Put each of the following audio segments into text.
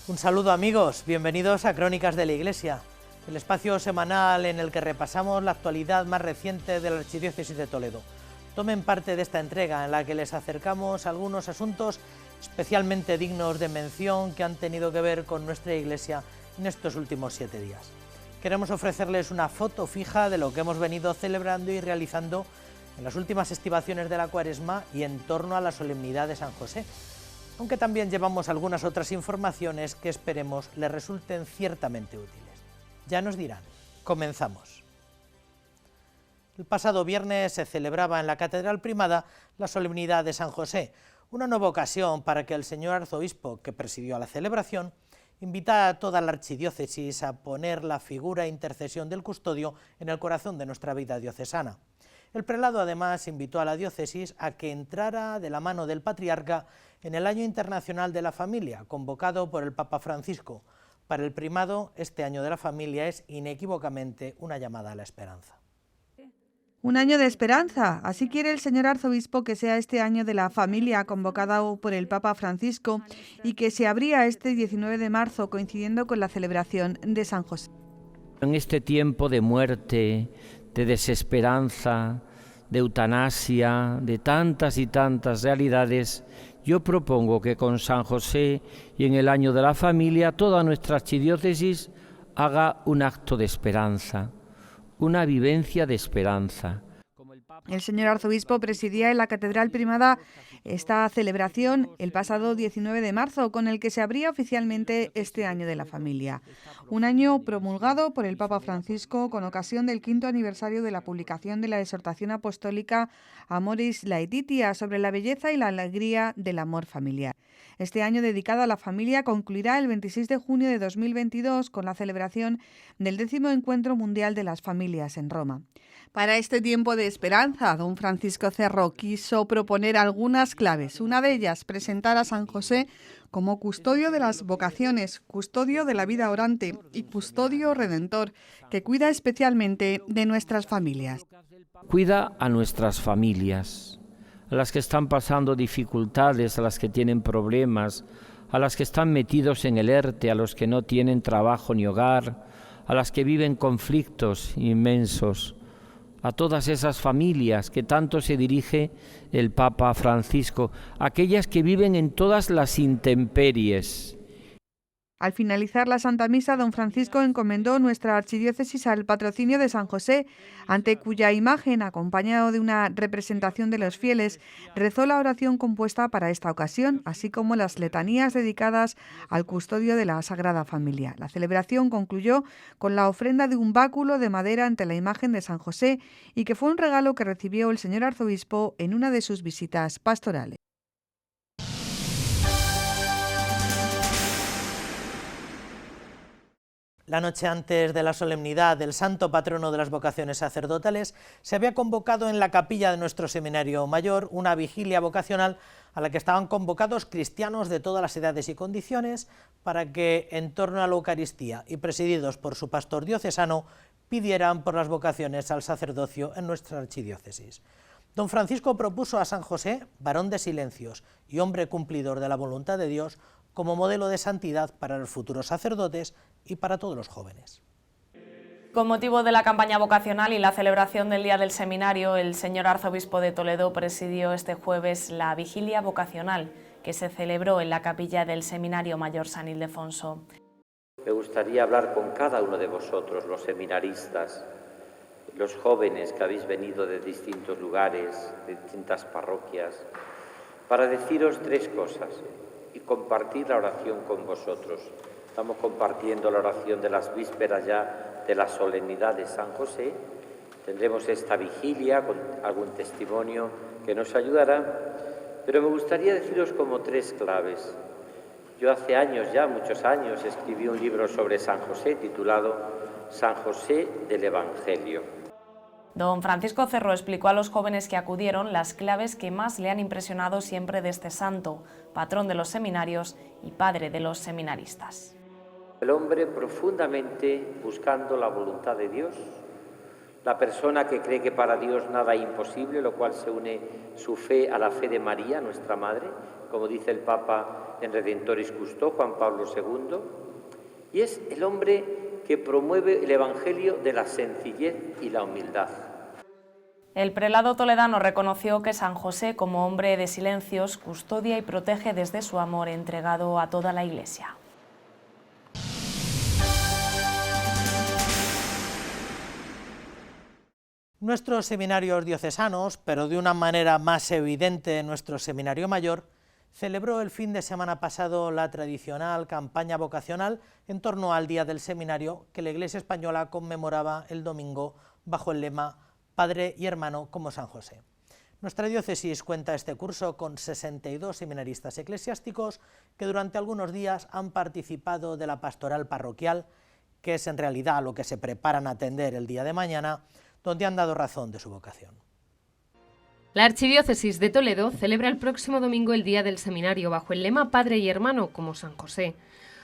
Un saludo amigos, bienvenidos a Crónicas de la Iglesia, el espacio semanal en el que repasamos la actualidad más reciente de la Archidiócesis de Toledo. Tomen parte de esta entrega en la que les acercamos algunos asuntos especialmente dignos de mención que han tenido que ver con nuestra Iglesia en estos últimos 7 días. Queremos ofrecerles una foto fija de lo que hemos venido celebrando y realizando en las últimas estivaciones de la Cuaresma y en torno a la solemnidad de San José, aunque también llevamos algunas otras informaciones que esperemos les resulten ciertamente útiles. Ya nos dirán. Comenzamos. El pasado viernes se celebraba en la Catedral Primada la solemnidad de San José, una nueva ocasión para que el señor arzobispo, que presidió la celebración, invita a toda la archidiócesis a poner la figura e intercesión del custodio en el corazón de nuestra vida diocesana. El prelado además invitó a la diócesis a que entrara de la mano del patriarca en el Año Internacional de la Familia, convocado por el Papa Francisco. Para el primado, este Año de la Familia es inequívocamente una llamada a la esperanza. Un año de esperanza, así quiere el señor arzobispo que sea este año de la familia convocado por el Papa Francisco y que se abría este 19 de marzo coincidiendo con la celebración de San José. En este tiempo de muerte, de desesperanza, de eutanasia, de tantas y tantas realidades, yo propongo que con San José y en el año de la familia toda nuestra archidiócesis haga un acto de esperanza, una vivencia de esperanza. El señor arzobispo presidía en la Catedral Primada esta celebración el pasado 19 de marzo, con el que se abría oficialmente este año de la familia. Un año promulgado por el Papa Francisco con ocasión del 5º aniversario de la publicación de la exhortación apostólica Amoris Laetitia sobre la belleza y la alegría del amor familiar. Este año dedicado a la familia concluirá el 26 de junio de 2022 con la celebración del 10º Encuentro Mundial de las Familias en Roma. Para este tiempo de esperanza, don Francisco Cerro quiso proponer algunas claves. Una de ellas, presentar a San José como custodio de las vocaciones, custodio de la vida orante y custodio redentor, que cuida especialmente de nuestras familias. Cuida a nuestras familias, a las que están pasando dificultades, a las que tienen problemas, a las que están metidos en el ERTE, a los que no tienen trabajo ni hogar, a las que viven conflictos inmensos, a todas esas familias que tanto se dirige el Papa Francisco, aquellas que viven en todas las intemperies. Al finalizar la Santa Misa, don Francisco encomendó nuestra archidiócesis al patrocinio de San José, ante cuya imagen, acompañado de una representación de los fieles, rezó la oración compuesta para esta ocasión, así como las letanías dedicadas al custodio de la Sagrada Familia. La celebración concluyó con la ofrenda de un báculo de madera ante la imagen de San José y que fue un regalo que recibió el señor arzobispo en una de sus visitas pastorales. La noche antes de la solemnidad del santo patrono de las vocaciones sacerdotales, se había convocado en la capilla de nuestro seminario mayor una vigilia vocacional a la que estaban convocados cristianos de todas las edades y condiciones para que, en torno a la Eucaristía y presididos por su pastor diocesano, pidieran por las vocaciones al sacerdocio en nuestra archidiócesis. Don Francisco propuso a San José, varón de silencios y hombre cumplidor de la voluntad de Dios, como modelo de santidad para los futuros sacerdotes y para todos los jóvenes. Con motivo de la campaña vocacional y la celebración del Día del Seminario, el señor arzobispo de Toledo presidió este jueves la vigilia vocacional que se celebró en la capilla del Seminario Mayor San Ildefonso. Me gustaría hablar con cada uno de vosotros, los seminaristas, los jóvenes que habéis venido de distintos lugares, de distintas parroquias, para deciros 3 cosas y compartir la oración con vosotros. Estamos compartiendo la oración de las vísperas ya de la solemnidad de San José. Tendremos esta vigilia con algún testimonio que nos ayudará, pero me gustaría deciros como 3 claves. Yo hace años ya, muchos años, escribí un libro sobre San José titulado San José del Evangelio. Don Francisco Cerro explicó a los jóvenes que acudieron las claves que más le han impresionado siempre de este santo, patrón de los seminarios y padre de los seminaristas. El hombre profundamente buscando la voluntad de Dios, la persona que cree que para Dios nada es imposible, lo cual se une su fe a la fe de María, nuestra Madre, como dice el Papa en Redentoris Custode, Juan Pablo II, y es el hombre que promueve el Evangelio de la sencillez y la humildad. El prelado toledano reconoció que San José, como hombre de silencios, custodia y protege desde su amor entregado a toda la Iglesia. Nuestros seminarios diocesanos, pero de una manera más evidente nuestro seminario mayor, celebró el fin de semana pasado la tradicional campaña vocacional en torno al Día del Seminario que la Iglesia española conmemoraba el domingo bajo el lema Padre y Hermano como San José. Nuestra diócesis cuenta este curso con 62 seminaristas eclesiásticos que durante algunos días han participado de la pastoral parroquial, que es en realidad lo que se preparan a atender el día de mañana, donde han dado razón de su vocación. La Archidiócesis de Toledo celebra el próximo domingo el Día del Seminario bajo el lema Padre y Hermano como San José.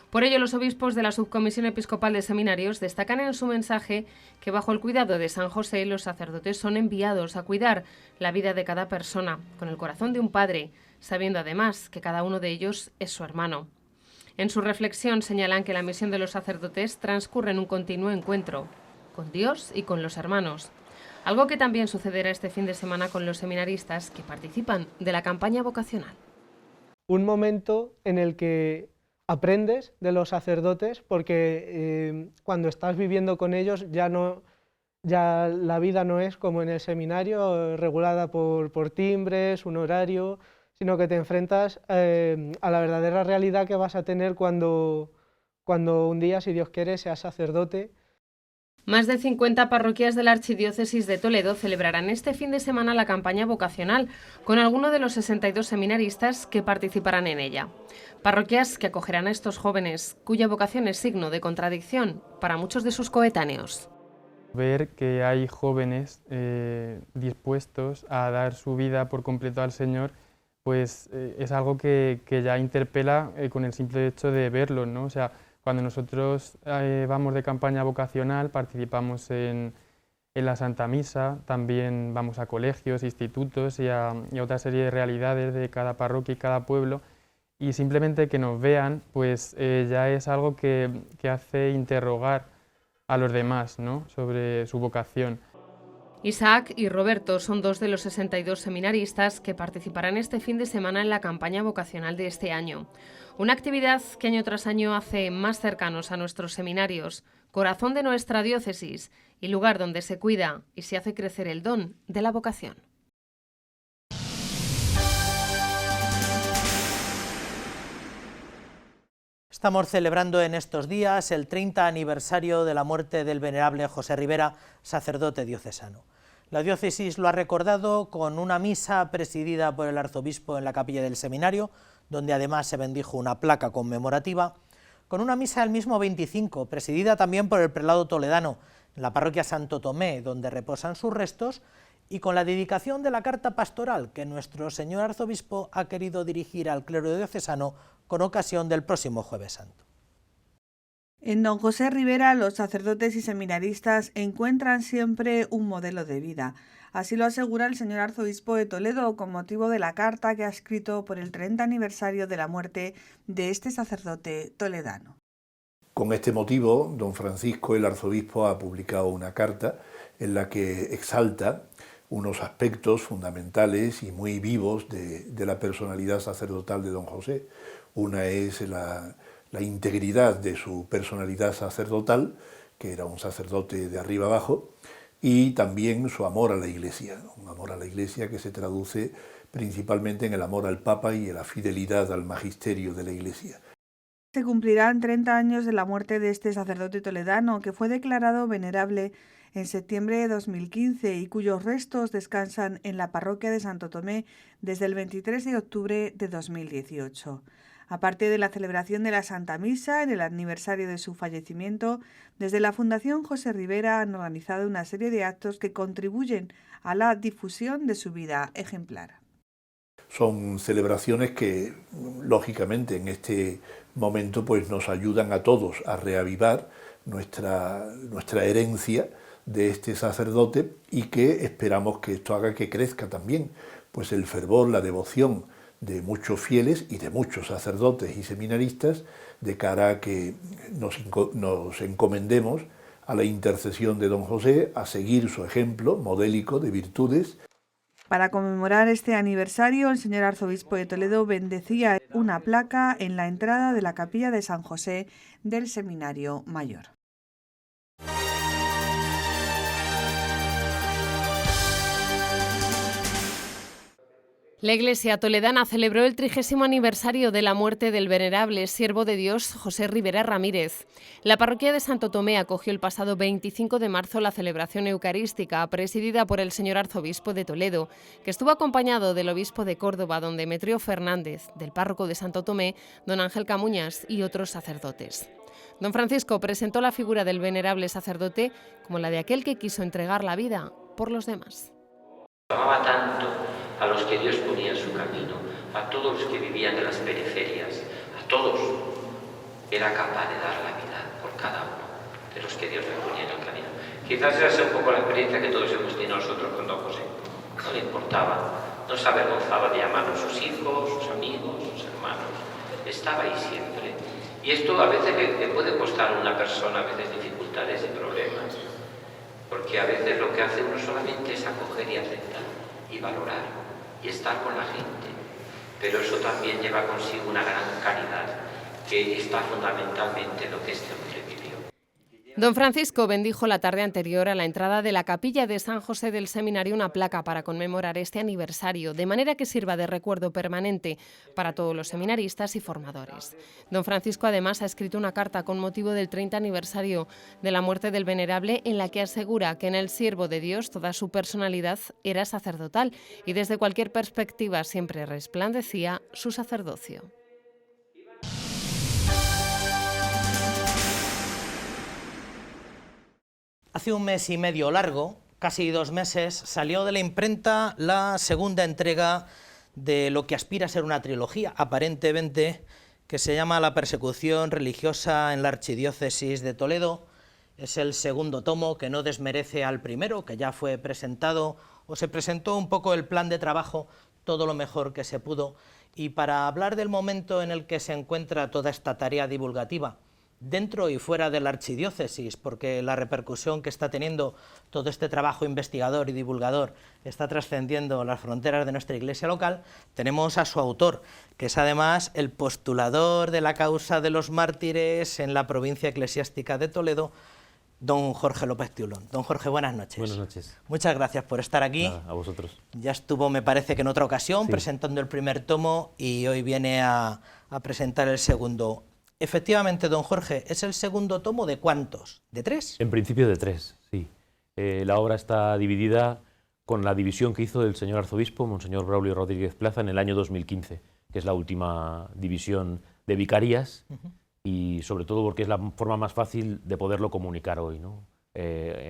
Por ello, los obispos de la Subcomisión Episcopal de Seminarios destacan en su mensaje que bajo el cuidado de San José los sacerdotes son enviados a cuidar la vida de cada persona con el corazón de un padre, sabiendo además que cada uno de ellos es su hermano. En su reflexión señalan que la misión de los sacerdotes transcurre en un continuo encuentro con Dios y con los hermanos, algo que también sucederá este fin de semana con los seminaristas que participan de la campaña vocacional. Un momento en el que aprendes de los sacerdotes porque cuando estás viviendo con ellos ya la vida no es como en el seminario, regulada por timbres, un horario, sino que te enfrentas a la verdadera realidad que vas a tener cuando un día, si Dios quiere, seas sacerdote. Más de 50 parroquias de la Archidiócesis de Toledo celebrarán este fin de semana la campaña vocacional, con alguno de los 62 seminaristas que participarán en ella. Parroquias que acogerán a estos jóvenes, cuya vocación es signo de contradicción para muchos de sus coetáneos. Ver que hay jóvenes dispuestos a dar su vida por completo al Señor, pues es algo que ya interpela con el simple hecho de verlo, ¿no? O sea, cuando nosotros vamos de campaña vocacional, participamos en la Santa Misa, también vamos a colegios, institutos y a otra serie de realidades de cada parroquia y cada pueblo, y simplemente que nos vean, pues ya es algo que hace interrogar a los demás, ¿no?, sobre su vocación. Isaac y Roberto son dos de los 62 seminaristas que participarán este fin de semana en la campaña vocacional de este año. Una actividad que año tras año hace más cercanos a nuestros seminarios, corazón de nuestra diócesis y lugar donde se cuida y se hace crecer el don de la vocación. Estamos celebrando en estos días el 30 aniversario de la muerte del venerable José Rivera, sacerdote diocesano. La diócesis lo ha recordado con una misa presidida por el arzobispo en la capilla del seminario, donde además se bendijo una placa conmemorativa, con una misa el mismo 25, presidida también por el prelado toledano, en la parroquia Santo Tomé, donde reposan sus restos, y con la dedicación de la carta pastoral que nuestro señor arzobispo ha querido dirigir al clero diocesano con ocasión del próximo Jueves Santo. En don José Rivera, los sacerdotes y seminaristas encuentran siempre un modelo de vida. Así lo asegura el señor arzobispo de Toledo con motivo de la carta que ha escrito por el 30 aniversario de la muerte de este sacerdote toledano. Con este motivo, don Francisco, el arzobispo, ha publicado una carta en la que exalta unos aspectos fundamentales y muy vivos de la personalidad sacerdotal de don José. Una es la integridad de su personalidad sacerdotal, que era un sacerdote de arriba abajo, y también su amor a la Iglesia, un amor a la Iglesia que se traduce principalmente en el amor al Papa y en la fidelidad al magisterio de la Iglesia. Se cumplirán 30 años de la muerte de este sacerdote toledano, que fue declarado venerable en septiembre de 2015 y cuyos restos descansan en la parroquia de Santo Tomé desde el 23 de octubre de 2018. Aparte de la celebración de la Santa Misa en el aniversario de su fallecimiento, desde la Fundación José Rivera han organizado una serie de actos que contribuyen a la difusión de su vida ejemplar. Son celebraciones que, lógicamente, en este momento pues nos ayudan a todos a reavivar nuestra herencia de este sacerdote y que esperamos que esto haga que crezca también pues el fervor, la devoción de muchos fieles y de muchos sacerdotes y seminaristas de cara a que nos encomendemos a la intercesión de don José, a seguir su ejemplo modélico de virtudes. Para conmemorar este aniversario, el señor arzobispo de Toledo bendecía una placa en la entrada de la capilla de San José del Seminario Mayor. La Iglesia toledana celebró el 30º aniversario de la muerte del venerable siervo de Dios José Rivera Ramírez. La parroquia de Santo Tomé acogió el pasado 25 de marzo la celebración eucarística presidida por el señor arzobispo de Toledo, que estuvo acompañado del obispo de Córdoba, don Demetrio Fernández, del párroco de Santo Tomé, don Ángel Camuñas y otros sacerdotes. Don Francisco presentó la figura del venerable sacerdote como la de aquel que quiso entregar la vida por los demás. Amaba tanto a los que Dios ponía en su camino, a todos los que vivían en las periferias, a todos. Era capaz de dar la vida por cada uno de los que Dios le ponía en el camino. Quizás esa sea un poco la experiencia que todos hemos tenido nosotros con don José. No le importaba, no se avergonzaba de llamarnos sus hijos, sus amigos, sus hermanos. Estaba ahí siempre. Y esto a veces le puede costar a una persona a veces dificultades y problemas. Porque a veces lo que hace uno solamente es acoger y aceptar y valorar y estar con la gente. Pero eso también lleva consigo una gran caridad, que está fundamentalmente en lo que este hombre vivió. Don Francisco bendijo la tarde anterior a la entrada de la capilla de San José del Seminario una placa para conmemorar este aniversario, de manera que sirva de recuerdo permanente para todos los seminaristas y formadores. Don Francisco además ha escrito una carta con motivo del 30 aniversario de la muerte del venerable, en la que asegura que en el siervo de Dios toda su personalidad era sacerdotal y desde cualquier perspectiva siempre resplandecía su sacerdocio. Hace un mes y medio largo, casi 2 meses, salió de la imprenta la segunda entrega de lo que aspira a ser una trilogía, aparentemente, que se llama La persecución religiosa en la Archidiócesis de Toledo. Es el segundo tomo, que no desmerece al primero, que ya fue presentado, o se presentó un poco el plan de trabajo, todo lo mejor que se pudo. Y para hablar del momento en el que se encuentra toda esta tarea divulgativa, dentro y fuera de la archidiócesis, porque la repercusión que está teniendo todo este trabajo investigador y divulgador está trascendiendo las fronteras de nuestra iglesia local, tenemos a su autor, que es además el postulador de la causa de los mártires en la provincia eclesiástica de Toledo, don Jorge López Tiulón. Don Jorge, buenas noches. Buenas noches. Muchas gracias por estar aquí. Nada, a vosotros. Ya estuvo, me parece que en otra ocasión, sí, presentando el primer tomo, y hoy viene a presentar el segundo. Efectivamente, don Jorge, ¿es el segundo tomo de cuántos? ¿De 3? En principio de 3, sí. La obra está dividida con la división que hizo el señor arzobispo, Monseñor Braulio Rodríguez Plaza, en el año 2015, que es la última división de vicarías, y sobre todo porque es la forma más fácil de poderlo comunicar hoy, ¿no?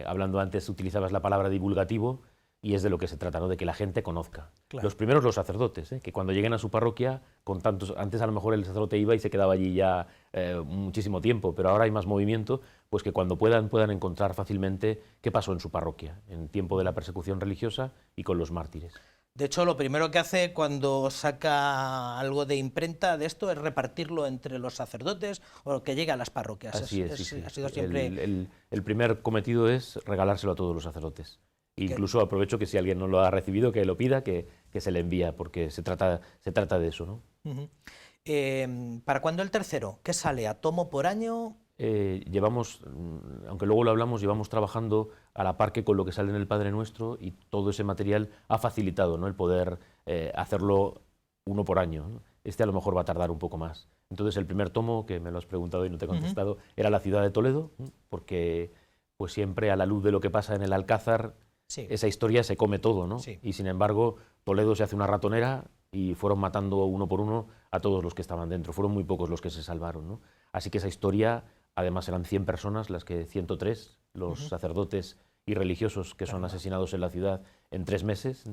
Hablando antes, utilizabas la palabra divulgativo, y es de lo que se trata, ¿no? De que la gente conozca. Claro. Los primeros, los sacerdotes, que cuando lleguen a su parroquia, con tantos, antes a lo mejor el sacerdote iba y se quedaba allí ya muchísimo tiempo, pero ahora hay más movimiento, pues que cuando puedan encontrar fácilmente qué pasó en su parroquia, en tiempo de la persecución religiosa y con los mártires. De hecho, lo primero que hace cuando saca algo de imprenta de esto es repartirlo entre los sacerdotes o que llegue a las parroquias. Así es, sí. Ha sido siempre... el primer cometido es regalárselo a todos los sacerdotes. Incluso aprovecho que si alguien no lo ha recibido, que lo pida, que se le envía, porque se trata de eso, ¿no? ¿Para cuándo el tercero? ¿Qué sale? ¿A tomo por año? Llevamos, aunque luego lo hablamos, llevamos trabajando a la par que con lo que sale en el Padre Nuestro, y todo ese material ha facilitado, ¿no?, el poder hacerlo uno por año, ¿no? Este a lo mejor va a tardar un poco más. Entonces el primer tomo, que me lo has preguntado y no te he contestado, era la ciudad de Toledo, porque pues siempre a la luz de lo que pasa en el Alcázar, sí, esa historia se come todo, ¿no? Sí. Y sin embargo, Toledo se hace una ratonera y fueron matando uno por uno a todos los que estaban dentro. Fueron muy pocos los que se salvaron, ¿no? Así que esa historia, además eran 100 personas, las que 103, los sacerdotes y religiosos que son asesinados en la ciudad en 3 meses,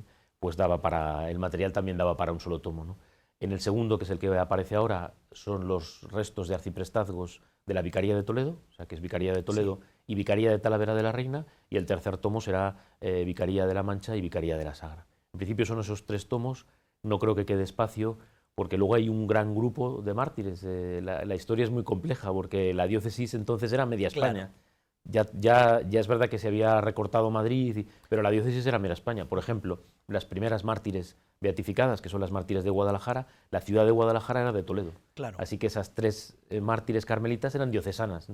pues el material también daba para un solo tomo, ¿no? En el segundo, que es el que aparece ahora, son los restos de arciprestazgos de la Vicaría de Toledo, o sea que es Vicaría de Toledo y Vicaría de Talavera de la Reina, y el tercer tomo será Vicaría de la Mancha y Vicaría de la Sagra. En principio son esos 3 tomos, no creo que quede espacio, porque luego hay un gran grupo de mártires. La historia es muy compleja, porque la diócesis entonces era media España. Ya es verdad que se había recortado Madrid, pero la diócesis era media España. Por ejemplo, las primeras mártires beatificadas, que son las mártires de Guadalajara, la ciudad de Guadalajara era de Toledo. Así que esas 3 mártires carmelitas eran diocesanas.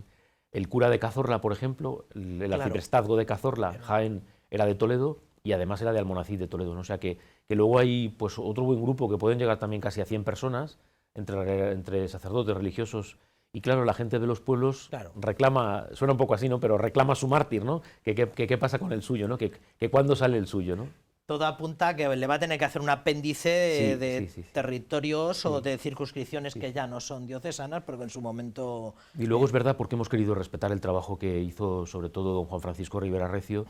El cura de Cazorla, por ejemplo, el arciprestazgo de Cazorla, Jaén, era de Toledo, y además era de Almonacid de Toledo, ¿no? O sea que luego hay pues otro buen grupo que pueden llegar también casi a 100 personas, entre sacerdotes, religiosos, y claro, la gente de los pueblos reclama, suena un poco así, ¿no? Pero reclama su mártir, ¿no? ¿Qué pasa con el suyo, ¿no? Que cuándo sale el suyo, ¿no? Todo apunta a que le va a tener que hacer un apéndice de territorios o de circunscripciones que ya no son diocesanas, porque en su momento... Y luego es verdad porque hemos querido respetar el trabajo que hizo sobre todo don Juan Francisco Rivera Recio,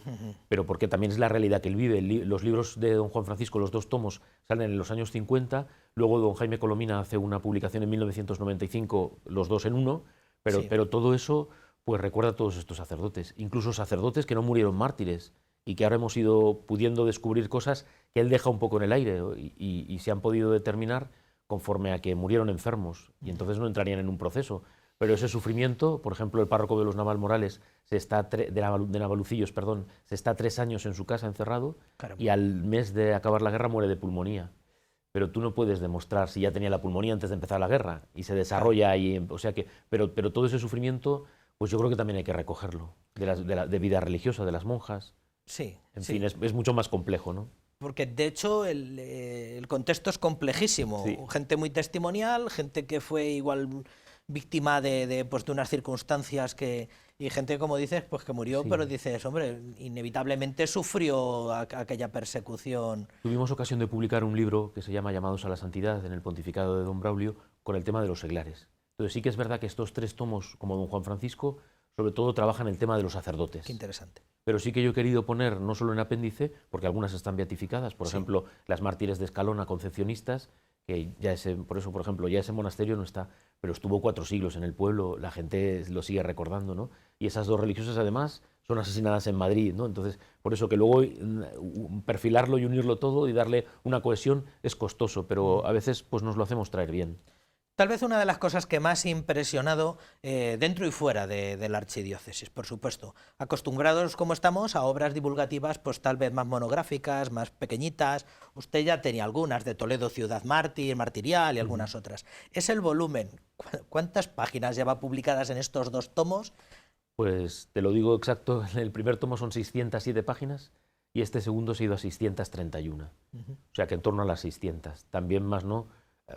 pero porque también es la realidad que él vive. Los libros de don Juan Francisco, los 2 tomos, salen en los años 50, luego don Jaime Colomina hace una publicación en 1995, los 2 en 1, pero todo eso pues recuerda a todos estos sacerdotes, incluso sacerdotes que no murieron mártires, y que ahora hemos ido pudiendo descubrir cosas que él deja un poco en el aire y se han podido determinar conforme a que murieron enfermos, y entonces no entrarían en un proceso. Pero ese sufrimiento, por ejemplo, el párroco de los Navalmorales, de Navalucillos, perdón, se está 3 años en su casa encerrado, y al mes de acabar la guerra muere de pulmonía. Pero tú no puedes demostrar si ya tenía la pulmonía antes de empezar la guerra, y se desarrolla, o sea que, pero todo ese sufrimiento, pues yo creo que también hay que recogerlo, de vida religiosa, de las monjas. En fin, es mucho más complejo, ¿no? Porque de hecho el contexto es complejísimo. Gente muy testimonial, gente que fue igual víctima de unas circunstancias y gente, como dices, pues que murió, pero dices, hombre, inevitablemente sufrió aquella persecución. Tuvimos ocasión de publicar un libro que se llama Llamados a la Santidad, en el pontificado de don Braulio, con el tema de los seglares. Entonces sí que es verdad que estos 3 tomos, como don Juan Francisco, sobre todo trabajan el tema de los sacerdotes. Qué interesante. Pero sí que yo he querido poner, no solo en apéndice, porque algunas están beatificadas, por ejemplo, las mártires de Escalona, concepcionistas, que ya por eso, por ejemplo, ya ese monasterio no está, pero estuvo 4 siglos en el pueblo, la gente lo sigue recordando, ¿no? Y esas 2 religiosas, además, son asesinadas en Madrid, ¿no? Entonces, por eso que luego perfilarlo y unirlo todo y darle una cohesión es costoso, pero a veces pues nos lo hacemos traer bien. Tal vez una de las cosas que más ha impresionado dentro y fuera de la archidiócesis, por supuesto. Acostumbrados como estamos a obras divulgativas, pues tal vez más monográficas, más pequeñitas. Usted ya tenía algunas, de Toledo Ciudad Mártir, Martirial y algunas otras. Es el volumen. ¿Cuántas páginas lleva publicadas en estos 2 tomos? Pues te lo digo exacto, el primer tomo son 607 páginas y este segundo se ha ido a 631. O sea que en torno a las 600. También más no,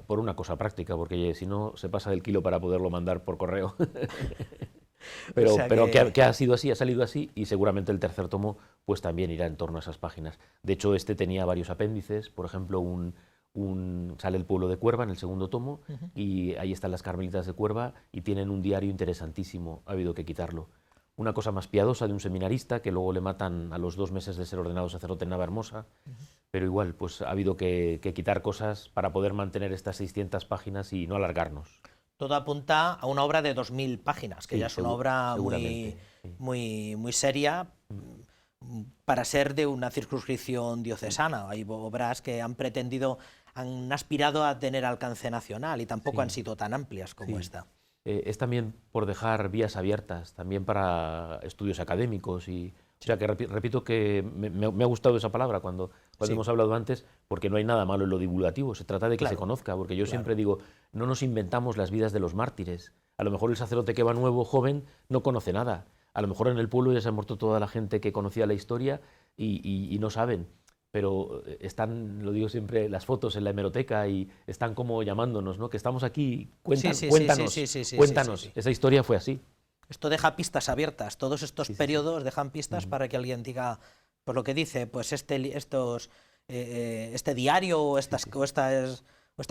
por una cosa práctica, porque si no se pasa del kilo para poderlo mandar por correo. Pero, o sea que ha sido así, ha salido así, y seguramente el tercer tomo pues también irá en torno a esas páginas. De hecho, este tenía varios apéndices, por ejemplo, sale el pueblo de Cuerva en el segundo tomo, y ahí están las carmelitas de Cuerva, y tienen un diario interesantísimo, ha habido que quitarlo. Una cosa más piadosa de un seminarista que luego le matan a los 2 meses de ser ordenado sacerdote en Navahermosa, pero igual pues ha habido que quitar cosas para poder mantener estas 600 páginas y no alargarnos. Todo apunta a una obra de 2000 páginas, que ya es una obra muy seria para ser de una circunscripción diocesana. Hay obras que han aspirado a tener alcance nacional y tampoco han sido tan amplias como esta. Es también por dejar vías abiertas, también para estudios académicos. O sea que repito que me ha gustado esa palabra cuando hemos hablado antes, porque no hay nada malo en lo divulgativo, se trata de que se conozca, porque yo siempre digo, no nos inventamos las vidas de los mártires. A lo mejor el sacerdote que va nuevo, joven, no conoce nada. A lo mejor en el pueblo ya se ha muerto toda la gente que conocía la historia y no saben. Pero están, lo digo siempre, las fotos en la hemeroteca y están como llamándonos, ¿no? Que estamos aquí, cuéntanos, esa historia fue así. Esto deja pistas abiertas, todos estos periodos dejan pistas para que alguien diga, por lo que dice, pues este diario o esta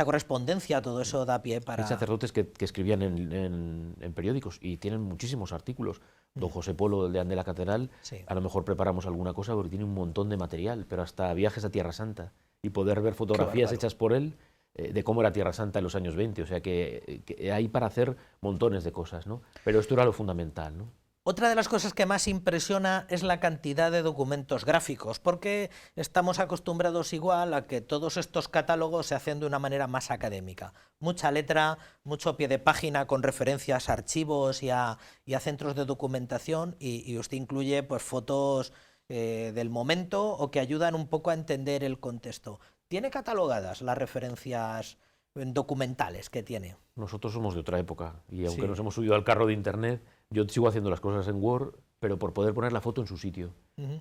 correspondencia, todo eso da pie para... Hay sacerdotes que escribían en periódicos y tienen muchísimos artículos. Don José Polo, el de la Catedral, a lo mejor preparamos alguna cosa porque tiene un montón de material, pero hasta viajes a Tierra Santa y poder ver fotografías hechas por él, de cómo era Tierra Santa en los años 20, o sea que hay para hacer montones de cosas, ¿no? Pero esto era lo fundamental, ¿no? Otra de las cosas que más impresiona es la cantidad de documentos gráficos, porque estamos acostumbrados igual a que todos estos catálogos se hacen de una manera más académica. Mucha letra, mucho pie de página con referencias a archivos y a centros de documentación, y usted incluye pues fotos del momento o que ayudan un poco a entender el contexto. ¿Tiene catalogadas las referencias documentales que tiene? Nosotros somos de otra época y aunque Sí. nos hemos subido al carro de Internet, yo sigo haciendo las cosas en Word, pero por poder poner la foto en su sitio.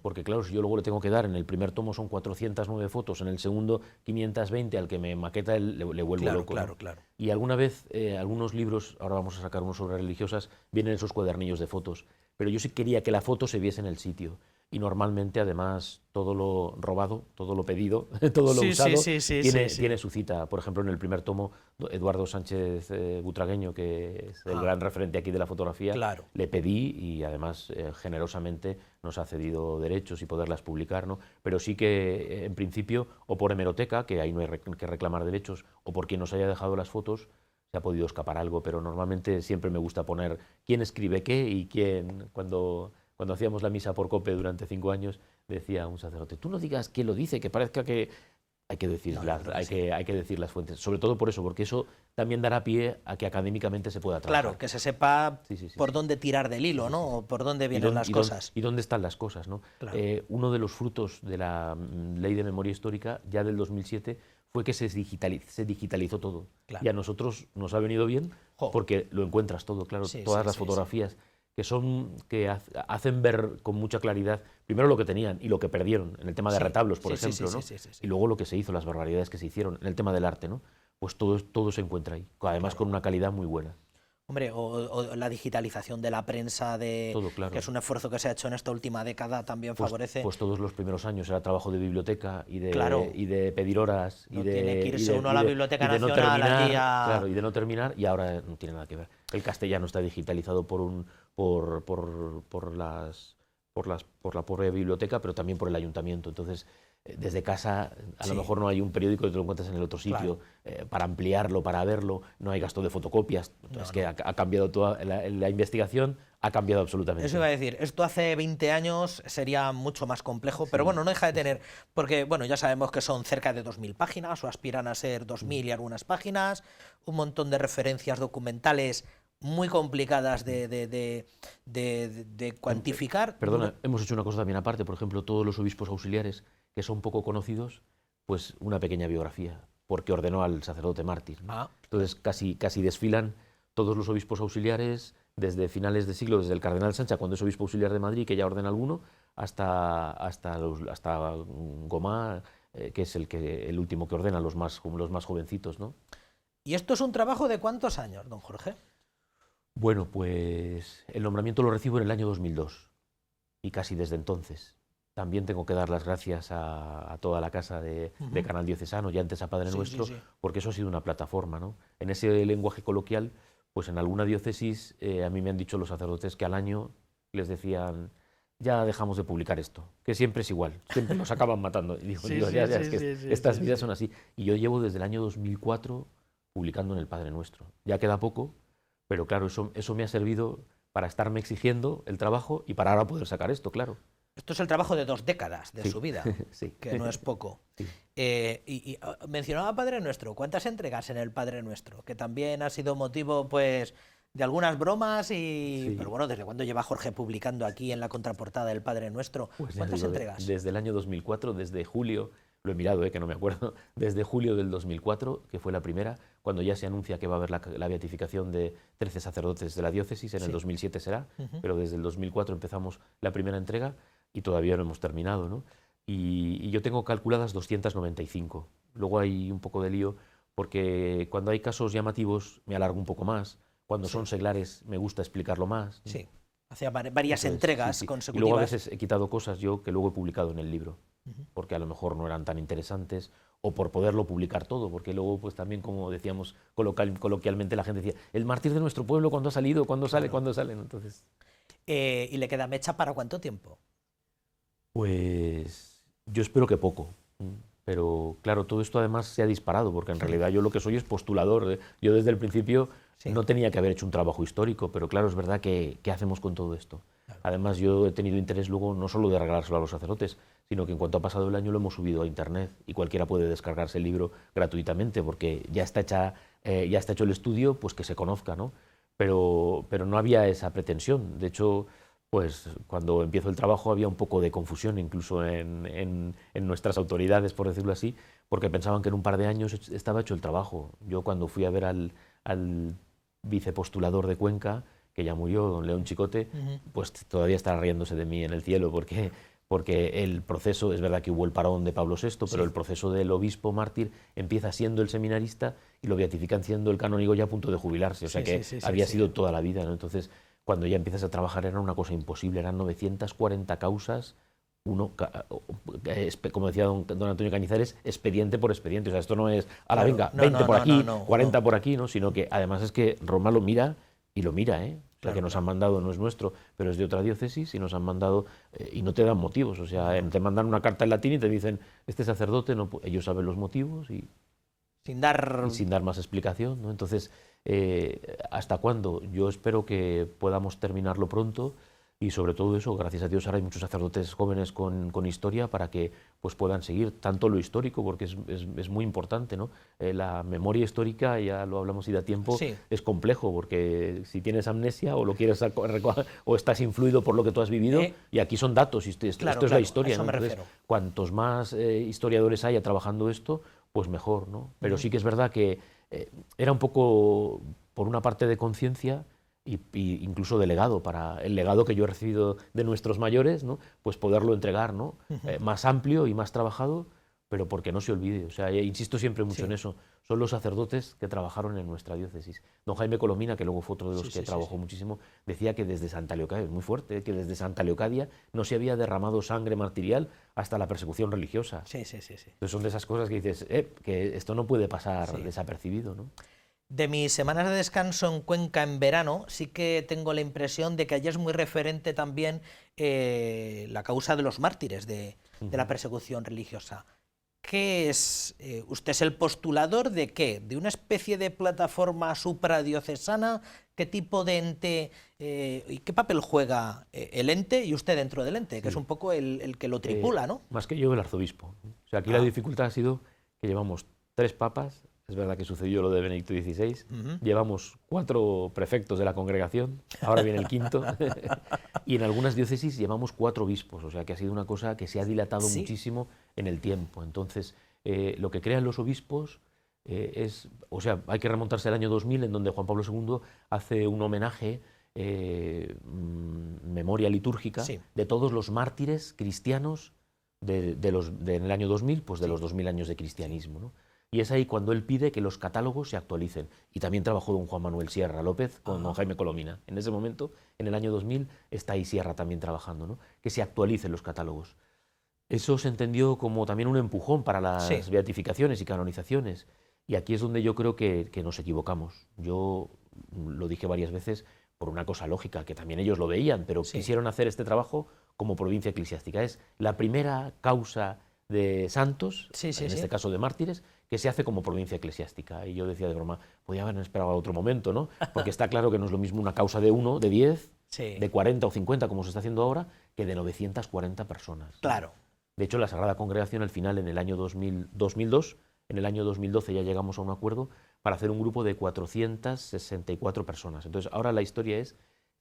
Porque claro, si yo luego le tengo que dar, en el primer tomo son 409 fotos, en el segundo 520, al que me maqueta le vuelvo loco. Claro, ¿no? claro. Y alguna vez, algunos libros, ahora vamos a sacar unos sobre religiosas, vienen esos cuadernillos de fotos, pero yo sí quería que la foto se viese en el sitio. Y normalmente, además, todo lo robado, todo lo pedido, todo lo usado, tiene su cita. Por ejemplo, en el primer tomo, Eduardo Sánchez Butragueño, que es el gran referente aquí de la fotografía, Claro. le pedí y además generosamente nos ha cedido derechos y poderlas publicar, ¿no? Pero sí que, en principio, o por hemeroteca, que ahí no hay que reclamar derechos, o por quien nos haya dejado las fotos, se ha podido escapar algo, pero normalmente siempre me gusta poner quién escribe qué y quién, cuando hacíamos la misa por COPE durante 5 años, decía un sacerdote, tú no digas quién lo dice, que parezca que... Hay que decir, hay que decir las fuentes, sobre todo por eso, porque eso también dará pie a que académicamente se pueda trabajar. Claro, que se sepa por dónde tirar del hilo, ¿no? O por dónde vienen las cosas. Y dónde están las cosas, ¿no? Claro. Uno de los frutos de la Ley de Memoria Histórica, ya del 2007, fue que se digitalizó todo. Claro. Y a nosotros nos ha venido bien porque lo encuentras todo, claro, todas las fotografías. Que hacen ver con mucha claridad primero lo que tenían y lo que perdieron en el tema de retablos, por ejemplo, ¿no? Y luego lo que se hizo, las barbaridades que se hicieron en el tema del arte, ¿no? Pues todo se encuentra ahí, además con una calidad muy buena. Hombre, o la digitalización de la prensa, Todo, claro. que es un esfuerzo que se ha hecho en esta última década, también favorece. Pues todos los primeros años era trabajo de biblioteca y de, Claro. y de pedir horas. No y de, tiene que irse y de, uno a la y de- Biblioteca y de no Nacional terminar, aquí a... Claro, y de no terminar, y ahora no tiene nada que ver. El castellano está digitalizado por la propia biblioteca, pero también por el ayuntamiento. Entonces, desde casa, a lo mejor no hay un periódico que te lo encuentras en el otro sitio. Para ampliarlo, para verlo, no hay gasto de fotocopias. Es que ha cambiado toda la investigación, ha cambiado absolutamente. Eso iba a decir, esto hace 20 años sería mucho más complejo, pero bueno, no deja de tener, porque bueno, ya sabemos que son cerca de 2.000 páginas, o aspiran a ser 2.000 y algunas páginas, un montón de referencias documentales muy complicadas de cuantificar. Perdona, hemos hecho una cosa también aparte, por ejemplo, todos los obispos auxiliares que son poco conocidos, pues una pequeña biografía, porque ordenó al sacerdote mártir, ¿no? Entonces casi desfilan todos los obispos auxiliares desde finales de siglo, desde el cardenal Sancha, cuando es obispo auxiliar de Madrid, que ya ordena alguno, hasta Gomá, que es el último que ordena, los más jovencitos, ¿no? ¿Y esto es un trabajo de cuántos años, don Jorge? Bueno, pues el nombramiento lo recibo en el año 2002 y casi desde entonces. También tengo que dar las gracias a toda la casa de Canal Diocesano y antes a Padre Nuestro, porque eso ha sido una plataforma, ¿no? En ese lenguaje coloquial, pues en alguna diócesis a mí me han dicho los sacerdotes que al año les decían, ya dejamos de publicar esto, que siempre es igual, siempre nos acaban matando. Y digo, estas vidas son así. Y yo llevo desde el año 2004 publicando en el Padre Nuestro. Ya queda poco, pero claro, eso me ha servido para estarme exigiendo el trabajo y para ahora poder sacar esto, claro. Esto es el trabajo de 2 décadas de su vida, Sí. que no es poco. Sí. Y mencionaba Padre Nuestro, ¿cuántas entregas en el Padre Nuestro? Que también ha sido motivo, pues, de algunas bromas y... Sí. Pero bueno, ¿desde cuándo lleva Jorge publicando aquí en la contraportada del Padre Nuestro? Pues ya ¿Cuántas digo, entregas? Desde el año 2004, desde julio, lo he mirado, que no me acuerdo, desde julio del 2004, que fue la primera, cuando ya se anuncia que va a haber la beatificación de 13 sacerdotes de la diócesis, en el 2007 será, pero desde el 2004 empezamos la primera entrega y todavía no hemos terminado, ¿no? Y yo tengo calculadas 295. Luego hay un poco de lío, porque cuando hay casos llamativos me alargo un poco más, cuando son seglares me gusta explicarlo más. Sí, hacía varias entregas consecutivas. Y luego a veces he quitado cosas yo que luego he publicado en el libro, porque a lo mejor no eran tan interesantes, o por poderlo publicar todo, porque luego pues también, como decíamos coloquialmente, la gente decía, el mártir de nuestro pueblo, ¿cuándo ha salido? ¿Cuándo sale? ¿Cuándo sale? Entonces... ¿Y le queda mecha para cuánto tiempo? Pues yo espero que poco, Pero claro, todo esto además se ha disparado, porque en realidad yo lo que soy es postulador. Yo desde el principio no tenía que haber hecho un trabajo histórico, pero claro, es verdad que ¿qué hacemos con todo esto? Además, yo he tenido interés luego no solo de regalárselo a los sacerdotes, sino que en cuanto ha pasado el año lo hemos subido a internet y cualquiera puede descargarse el libro gratuitamente, porque ya está hecho el estudio, pues que se conozca, ¿no? Pero no había esa pretensión. De hecho, pues cuando empiezo el trabajo había un poco de confusión incluso en nuestras autoridades, por decirlo así, porque pensaban que en un par de años estaba hecho el trabajo. Yo cuando fui a ver al vicepostulador de Cuenca, que ya murió, don León Chicote, pues todavía está riéndose de mí en el cielo, porque el proceso, es verdad que hubo el parón de Pablo VI, pero el proceso del obispo mártir empieza siendo el seminarista y lo beatifican siendo el canónigo ya a punto de jubilarse, o sea que había sido toda la vida, ¿no? Entonces, cuando ya empiezas a trabajar era una cosa imposible, eran 940 causas, como decía don Antonio Cañizares, expediente por expediente, o sea, esto no es, ahora venga, 20 por aquí, 40 por aquí, ¿no? Sino que además es que Roma lo mira y lo mira, ¿eh? O sea, que nos han mandado, no es nuestro, pero es de otra diócesis y nos han mandado, y no te dan motivos, o sea, te mandan una carta en latín y te dicen, este sacerdote, ellos saben los motivos y sin dar más explicación, ¿no? Entonces, ¿hasta cuándo? Yo espero que podamos terminarlo pronto y sobre todo eso, gracias a Dios ahora hay muchos sacerdotes jóvenes con historia para que pues puedan seguir tanto lo histórico, porque es muy importante, ¿no? La memoria histórica, ya lo hablamos y da tiempo, es complejo, porque si tienes amnesia o lo quieres o estás influido por lo que tú has vivido, y aquí son datos, y esto es la historia, ¿no? Entonces, cuantos más historiadores haya trabajando esto, pues mejor, ¿no? Pero sí que es verdad que era un poco, por una parte de conciencia, y incluso de legado, para el legado que yo he recibido de nuestros mayores, ¿no? Pues poderlo entregar, ¿no? Más amplio y más trabajado, pero porque no se olvide. O sea, insisto siempre mucho en eso. Son los sacerdotes que trabajaron en nuestra diócesis. Don Jaime Colomina, que luego fue otro de los que trabajó muchísimo, decía que desde Santa Leocadia, es muy fuerte, que desde Santa Leocadia no se había derramado sangre martirial hasta la persecución religiosa. Entonces son de esas cosas que dices, que esto no puede pasar desapercibido, ¿no? De mis semanas de descanso en Cuenca en verano, sí que tengo la impresión de que allí es muy referente también la causa de los mártires de la persecución religiosa. ¿Qué es? ¿Usted es el postulador de qué? ¿De una especie de plataforma supradiocesana? ¿Qué tipo de ente y qué papel juega el ente y usted dentro del ente, que es un poco el que lo tripula, ¿no? Más que yo, el arzobispo. O sea, aquí la dificultad ha sido que llevamos 3 papas. Es verdad que sucedió lo de Benedicto XVI, llevamos 4 prefectos de la congregación, ahora viene el 5º, y en algunas diócesis llevamos 4 obispos, o sea que ha sido una cosa que se ha dilatado muchísimo en el tiempo. Entonces, lo que crean los obispos o sea, hay que remontarse al año 2000, en donde Juan Pablo II hace un homenaje, memoria litúrgica, de todos los mártires cristianos en el año 2000, pues de los 2000 años de cristianismo, ¿no? Y es ahí cuando él pide que los catálogos se actualicen. Y también trabajó don Juan Manuel Sierra López con don Jaime Colomina. En ese momento, en el año 2000, está ahí Sierra también trabajando, ¿no? Que se actualicen los catálogos. Eso se entendió como también un empujón para las beatificaciones y canonizaciones. Y aquí es donde yo creo que nos equivocamos. Yo lo dije varias veces por una cosa lógica, que también ellos lo veían, pero quisieron hacer este trabajo como provincia eclesiástica. Es la primera causa de santos, en este caso de mártires, que se hace como provincia eclesiástica. Y yo decía de broma, podía haber esperado a otro momento, ¿no? Porque está claro que no es lo mismo una causa de 1, de 10, de 40 o 50, como se está haciendo ahora, que de 940 personas. Claro. De hecho, la Sagrada Congregación, al final, en el año 2002, en el año 2012 ya llegamos a un acuerdo para hacer un grupo de 464 personas. Entonces, ahora la historia es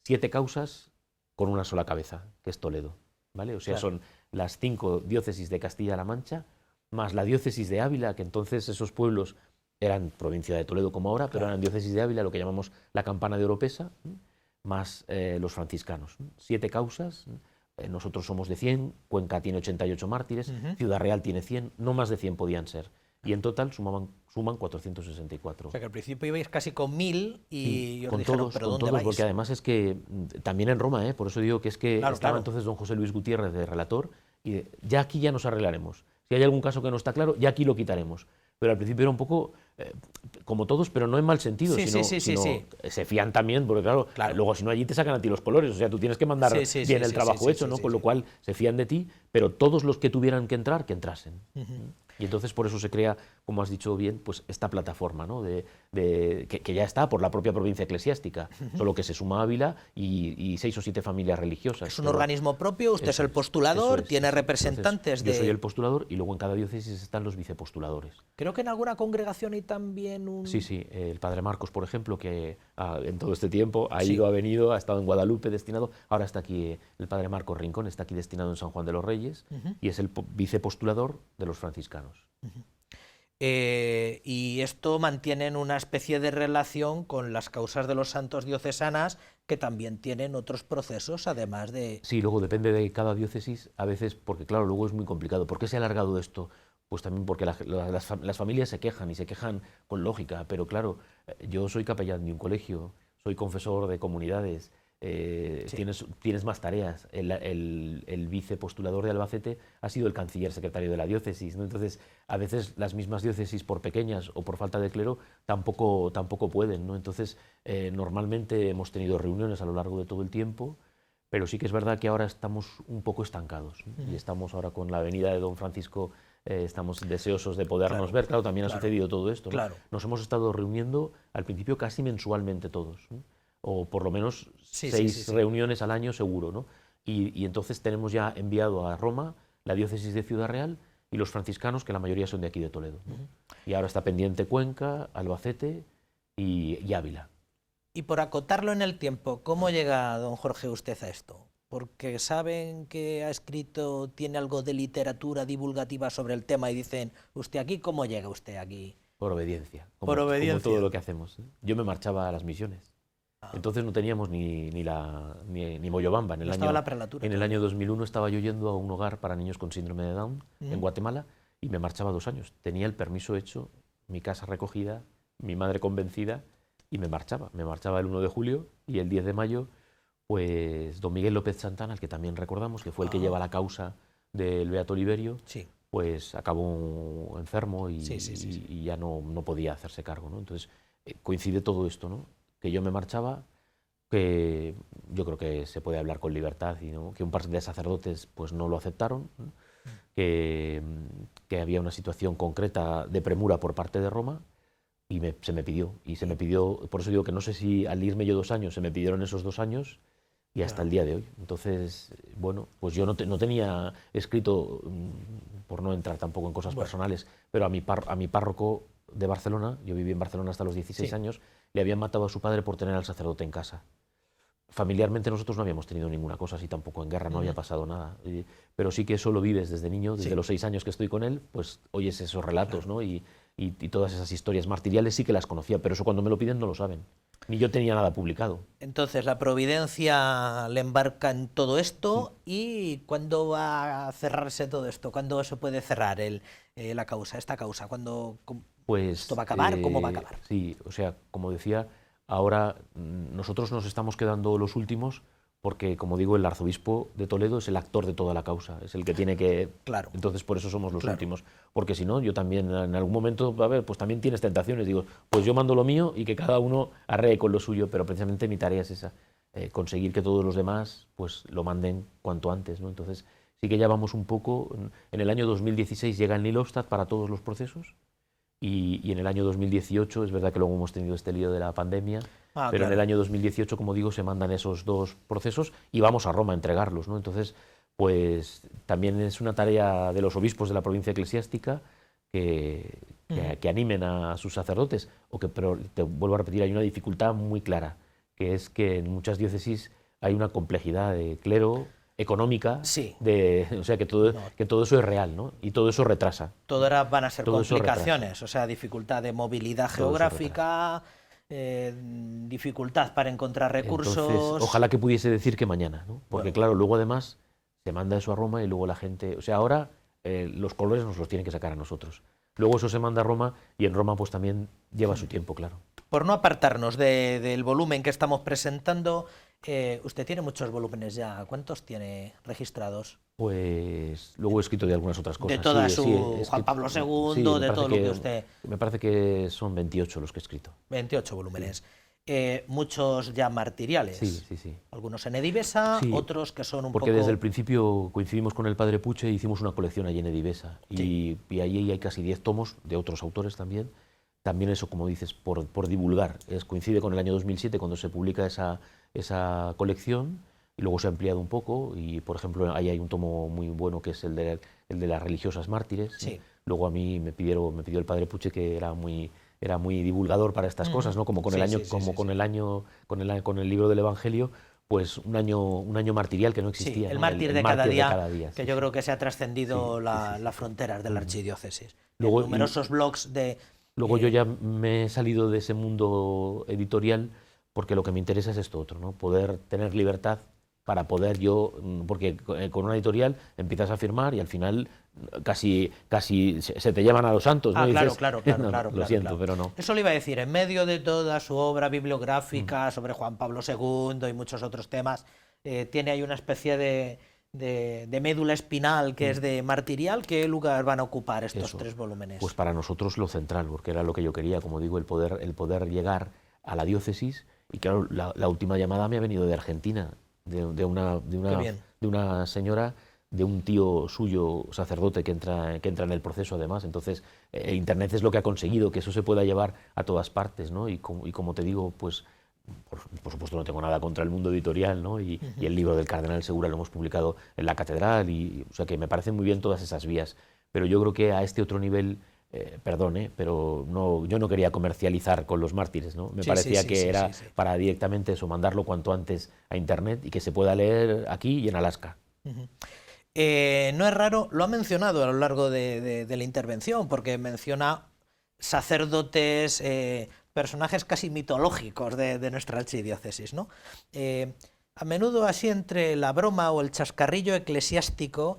7 causas con una sola cabeza, que es Toledo, ¿vale? O sea, son las 5 diócesis de Castilla-La Mancha, más la diócesis de Ávila, que entonces esos pueblos eran provincia de Toledo como ahora, pero eran diócesis de Ávila, lo que llamamos la Campana de Oropesa, más los franciscanos. 7 causas, nosotros somos de 100, Cuenca tiene 88 mártires, Ciudad Real tiene 100, no más de 100 podían ser. Y en total suman 464. O sea que al principio ibais casi con 1000 y os con dijeron, todos, ¿pero con dónde todos, vais? porque además es que también en Roma, por eso digo que es que estaba entonces don José Luis Gutiérrez de relator, y ya aquí ya nos arreglaremos. Si hay algún caso que no está claro, ya aquí lo quitaremos. Pero al principio era un poco como todos, pero no en mal sentido, sino se fían también, porque claro, luego si no allí te sacan a ti los colores, o sea, tú tienes que mandar bien el trabajo hecho, ¿no? Con lo cual se fían de ti, pero todos los que tuvieran que entrar, que entrasen. Y entonces por eso se crea, como has dicho bien, pues esta plataforma, ¿no? que ya está por la propia provincia eclesiástica, solo que se suma Ávila y 6 o 7 familias religiosas. Es un organismo propio, usted es el postulador, tiene representantes Entonces, yo soy el postulador y luego en cada diócesis están los vicepostuladores. Creo que en alguna congregación hay también un... Sí, el padre Marcos, por ejemplo, que en todo este tiempo ha ido, ha venido, ha estado en Guadalupe destinado, ahora está aquí el padre Marcos Rincón, está aquí destinado en San Juan de los Reyes y es el vicepostulador de los franciscanos. Y esto mantienen una especie de relación con las causas de los santos diocesanas, que también tienen otros procesos, además de... Sí, luego depende de cada diócesis, a veces, porque claro, luego es muy complicado. ¿Por qué se ha alargado esto? Pues también porque las familias se quejan, y se quejan con lógica, pero claro, yo soy capellán de un colegio, soy confesor de comunidades, tienes más tareas. El vicepostulador de Albacete ha sido el canciller secretario de la diócesis, ¿no? Entonces, a veces las mismas diócesis, por pequeñas o por falta de clero, tampoco pueden, ¿no? Entonces, normalmente hemos tenido reuniones a lo largo de todo el tiempo, pero sí que es verdad que ahora estamos un poco estancados, ¿no? Y estamos ahora con la venida de don Francisco, estamos deseosos de podernos ver. Claro, también ha sucedido todo esto, ¿no? Nos hemos estado reuniendo al principio casi mensualmente todos, ¿no? O por lo menos 6 reuniones al año seguro, ¿no? Y entonces tenemos ya enviado a Roma la diócesis de Ciudad Real y los franciscanos, que la mayoría son de aquí de Toledo, ¿no? Y ahora está pendiente Cuenca, Albacete y Ávila. Y por acotarlo en el tiempo, ¿cómo llega don Jorge usted a esto? Porque saben que ha escrito, tiene algo de literatura divulgativa sobre el tema y dicen, ¿usted aquí cómo llega usted aquí? Por obediencia, como todo lo que hacemos, ¿eh? Yo me marchaba a las misiones. Entonces no teníamos ni Moyobamba. En el año 2001 estaba yo yendo a un hogar para niños con síndrome de Down en Guatemala y me marchaba 2 años. Tenía el permiso hecho, mi casa recogida, mi madre convencida y me marchaba. Me marchaba el 1 de julio y el 10 de mayo, pues don Miguel López Santana, al que también recordamos, que fue el que lleva la causa del Beato Liberio, pues acabó enfermo y ya no podía hacerse cargo, ¿no? Entonces coincide todo esto, ¿no? Que yo me marchaba, que yo creo que se puede hablar con libertad, y ¿no? Que un par de sacerdotes pues no lo aceptaron, ¿no? Que había una situación concreta de premura por parte de Roma y se me pidió, por eso digo que no sé si al irme yo 2 años se me pidieron esos 2 años y hasta el día de hoy. Entonces, bueno, pues yo no tenía escrito, por no entrar tampoco en cosas personales, pero a mi párroco de Barcelona, yo viví en Barcelona hasta los 16 años, le habían matado a su padre por tener al sacerdote en casa. Familiarmente nosotros no habíamos tenido ninguna cosa así, tampoco en guerra, no había pasado nada. Pero sí que eso lo vives desde niño, desde los 6 años que estoy con él, pues oyes esos relatos, ¿no? Y todas esas historias martiriales sí que las conocía, pero eso cuando me lo piden no lo saben. Ni yo tenía nada publicado. Entonces la providencia le embarca en todo esto. ¿Y cuándo va a cerrarse todo esto? ¿Cuándo se puede cerrar esta causa? ¿Cuándo pues, esto va a acabar? ¿Cómo va a acabar? Sí, o sea, como decía, ahora nosotros nos estamos quedando los últimos porque, como digo, el arzobispo de Toledo es el actor de toda la causa, es el que tiene que... Claro. Entonces, por eso somos los últimos. Porque si no, yo también en algún momento, a ver, pues también tienes tentaciones. Digo, pues yo mando lo mío y que cada uno arree con lo suyo, pero precisamente mi tarea es esa, conseguir que todos los demás pues lo manden cuanto antes, ¿no? Entonces, sí que ya vamos un poco... En el año 2016 llega el Nilostad para todos los procesos. Y en el año 2018, es verdad que luego hemos tenido este lío de la pandemia, pero en el año 2018, como digo, se mandan esos 2 procesos y vamos a Roma a entregarlos, ¿no? Entonces, pues también es una tarea de los obispos de la provincia eclesiástica que animen a sus sacerdotes, pero te vuelvo a repetir, hay una dificultad muy clara, que es que en muchas diócesis hay una complejidad de clero, económica, o sea que todo eso es real, ¿no? Y todo eso retrasa. Todas van a ser complicaciones, o sea, dificultad de movilidad geográfica, dificultad para encontrar recursos... Entonces, ojalá que pudiese decir que mañana, ¿no? Porque claro, luego además se manda eso a Roma y luego la gente... O sea, ahora los colores nos los tienen que sacar a nosotros. Luego eso se manda a Roma y en Roma pues también lleva su tiempo, claro. Por no apartarnos del volumen que estamos presentando... usted tiene muchos volúmenes ya. ¿Cuántos tiene registrados? Pues luego he escrito de algunas otras cosas. De toda Juan Pablo II, de todo lo que usted... Me parece que son 28 los que he escrito. 28 volúmenes. muchos ya martiriales. Sí. Algunos en Edivesa, Sí, otros que son un porque poco... desde el principio coincidimos con el padre Puche y hicimos una colección allí en Edivesa. Sí. Y ahí hay casi 10 tomos de otros autores también. También eso, como dices, por divulgar. Coincide con el año 2007 cuando se publica esa colección y luego se ha ampliado un poco y, por ejemplo, ahí hay un tomo muy bueno que es el de las religiosas mártires. Sí. Luego a mí me pidió el padre Puche, que era muy divulgador para estas cosas, ¿no? Como con el libro del Evangelio, pues un año martirial que no existía. Sí, el ¿no? mártir de cada día, sí, que yo creo que se ha trascendido las fronteras de la archidiócesis. Luego, numerosos blogs de... Luego yo ya me he salido de ese mundo editorial porque lo que me interesa es esto otro, ¿no? Poder tener libertad para poder yo, porque con una editorial empiezas a firmar y al final casi se te llevan a los santos, ¿no? Claro, dices, claro, lo siento, claro. pero no. Eso lo iba a decir, en medio de toda su obra bibliográfica sobre Juan Pablo II y muchos otros temas, tiene ahí una especie de médula espinal que es de martirial. ¿Qué lugar van a ocupar estos 3 volúmenes? Pues para nosotros lo central, porque era lo que yo quería, como digo, el poder llegar a la diócesis. Y claro, la última llamada me ha venido de Argentina, de una señora, de un tío suyo, sacerdote, que entra en el proceso además. Entonces, Internet es lo que ha conseguido que eso se pueda llevar a todas partes, ¿no? Y como te digo, pues por supuesto no tengo nada contra el mundo editorial, ¿no? Y el libro del Cardenal Segura lo hemos publicado en la Catedral, o sea que me parecen muy bien todas esas vías. Pero yo creo que a este otro nivel... pero yo no quería comercializar con los mártires, ¿no? Me parecía que era para directamente eso, mandarlo cuanto antes a Internet y que se pueda leer aquí y en Alaska. No es raro, lo ha mencionado a lo largo de la intervención, porque menciona sacerdotes, personajes casi mitológicos de nuestra archidiócesis, ¿no? A menudo así entre la broma o el chascarrillo eclesiástico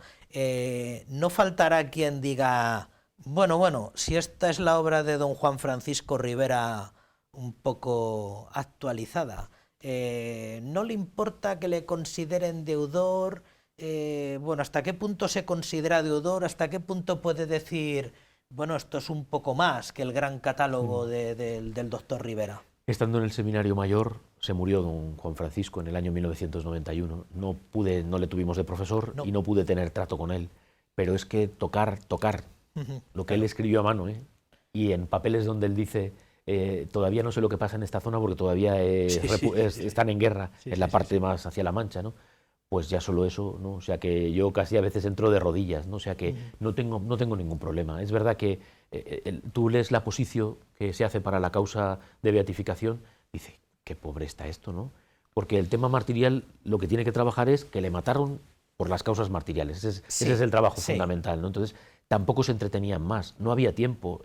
no faltará quien diga... Bueno, si esta es la obra de don Juan Francisco Rivera un poco actualizada, ¿no le importa que le consideren deudor? ¿Hasta qué punto se considera deudor? ¿Hasta qué punto puede decir, bueno, esto es un poco más que el gran catálogo del doctor Rivera? Estando en el seminario mayor, se murió don Juan Francisco en el año 1991. No le tuvimos de profesor y no pude tener trato con él. Pero es que tocar... Lo que él escribió a mano, y en papeles donde él dice todavía no sé lo que pasa en esta zona porque todavía están en guerra, en la parte más hacia La Mancha, ¿no? Pues ya solo eso, ¿no? O sea que yo casi a veces entro de rodillas, ¿no? O sea que no tengo ningún problema. Es verdad que tú lees la posición que se hace para la causa de beatificación, dice, qué pobre está esto, ¿no? Porque el tema martirial lo que tiene que trabajar es que le mataron por las causas martiriales. Ese es el trabajo fundamental, ¿no? Entonces, tampoco se entretenían más, no había tiempo.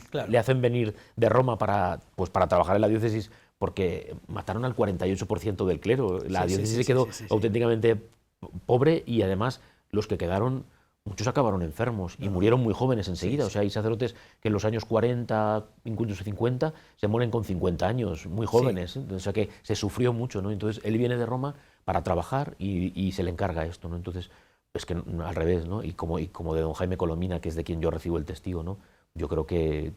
Claro. Le hacen venir de Roma para trabajar en la diócesis porque mataron al 48% del clero. La diócesis se quedó auténticamente pobre y además los que quedaron, muchos acabaron enfermos y murieron muy jóvenes enseguida. O sea, hay sacerdotes que en los años 40, incluso 50, se mueren con 50 años, muy jóvenes. O sea que se sufrió mucho, ¿no? Entonces él viene de Roma para trabajar y se le encarga esto, ¿no? Entonces... Es que al revés, ¿no? Y como de don Jaime Colomina, que es de quien yo recibo el testigo, ¿no? Yo creo que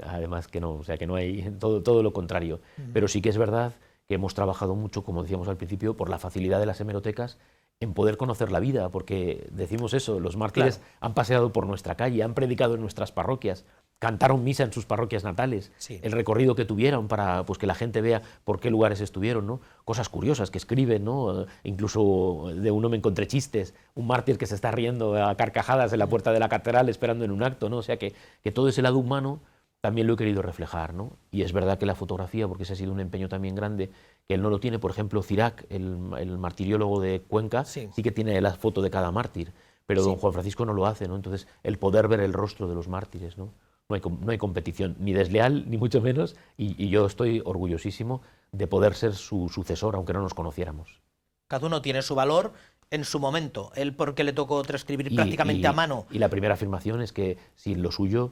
además que no, o sea, que no hay todo lo contrario. Pero sí que es verdad que hemos trabajado mucho, como decíamos al principio, por la facilidad de las hemerotecas en poder conocer la vida, porque decimos eso, los mártires han paseado por nuestra calle, han predicado en nuestras parroquias, cantaron misa en sus parroquias natales, el recorrido que tuvieron para que la gente vea por qué lugares estuvieron, ¿no? Cosas curiosas que escriben, ¿no? Incluso de uno me encontré chistes, un mártir que se está riendo a carcajadas en la puerta de la catedral esperando en un acto, ¿no? O sea que todo ese lado humano también lo he querido reflejar, ¿no? Y es verdad que la fotografía, porque ese ha sido un empeño también grande, que él no lo tiene, por ejemplo, Cirac, el martiriólogo de Cuenca, sí que tiene la foto de cada mártir, pero don Juan Francisco no lo hace, ¿no? Entonces, el poder ver el rostro de los mártires, ¿no? No hay competición, ni desleal, ni mucho menos, y yo estoy orgullosísimo de poder ser su sucesor, aunque no nos conociéramos. Cada uno tiene su valor en su momento, él porque le tocó transcribir prácticamente a mano. Y la primera afirmación es que si lo suyo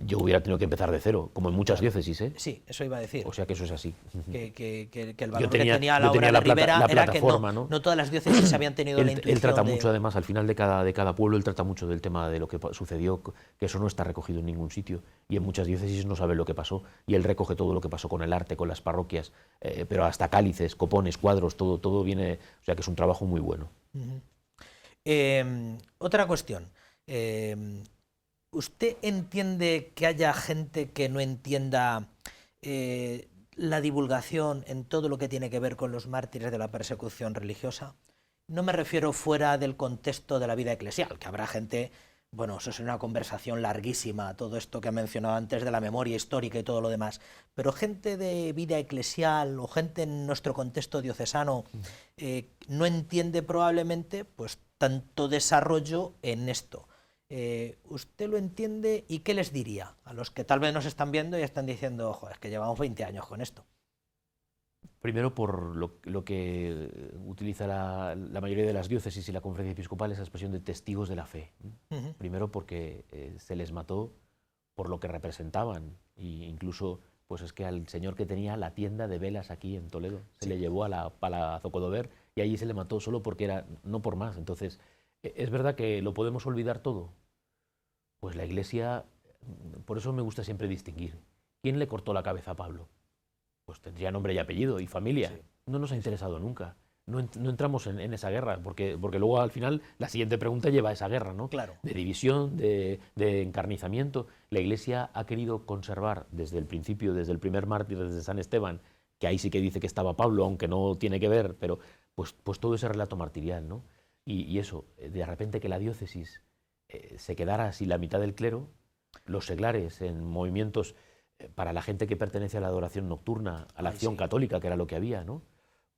yo hubiera tenido que empezar de cero, como en muchas diócesis, ¿eh? Sí, eso iba a decir. O sea que eso es así. Que el valor que tenía la obra de Ribera era que no todas las diócesis habían tenido la intuición. Él trata mucho, además, al final de cada pueblo, él trata mucho del tema de lo que sucedió, que eso no está recogido en ningún sitio, y en muchas diócesis no sabe lo que pasó, y él recoge todo lo que pasó con el arte, con las parroquias, pero hasta cálices, copones, cuadros, todo viene, o sea que es un trabajo muy bueno. Otra cuestión. ¿Usted entiende que haya gente que no entienda la divulgación en todo lo que tiene que ver con los mártires de la persecución religiosa? No me refiero fuera del contexto de la vida eclesial, que habrá gente, bueno, eso es una conversación larguísima, todo esto que he mencionado antes de la memoria histórica y todo lo demás, pero gente de vida eclesial o gente en nuestro contexto diocesano no entiende probablemente pues tanto desarrollo en esto. ¿Usted lo entiende y qué les diría a los que tal vez nos están viendo y están diciendo, ojo, es que llevamos 20 años con esto? Primero, por lo que utiliza la mayoría de las diócesis y la conferencia episcopal, esa expresión de testigos de la fe. Primero porque se les mató por lo que representaban, e incluso pues es que al señor que tenía la tienda de velas aquí en Toledo se le llevó a la Zocodover y allí se le mató solo porque era, no por más. Entonces, ¿es verdad que lo podemos olvidar todo? Pues la Iglesia, por eso me gusta siempre distinguir. ¿Quién le cortó la cabeza a Pablo? Pues tendría nombre y apellido y familia. Sí. No nos ha interesado nunca. No entramos en esa guerra, porque luego al final la siguiente pregunta lleva a esa guerra, ¿no? Claro. De división, de encarnizamiento. La Iglesia ha querido conservar desde el principio, desde el primer mártir, desde San Esteban, que ahí sí que dice que estaba Pablo, aunque no tiene que ver, pero pues todo ese relato martirial, ¿no? Y eso, de repente que la diócesis se quedara así la mitad del clero, los seglares en movimientos para la gente que pertenece a la adoración nocturna, a la acción católica, que era lo que había, ¿no?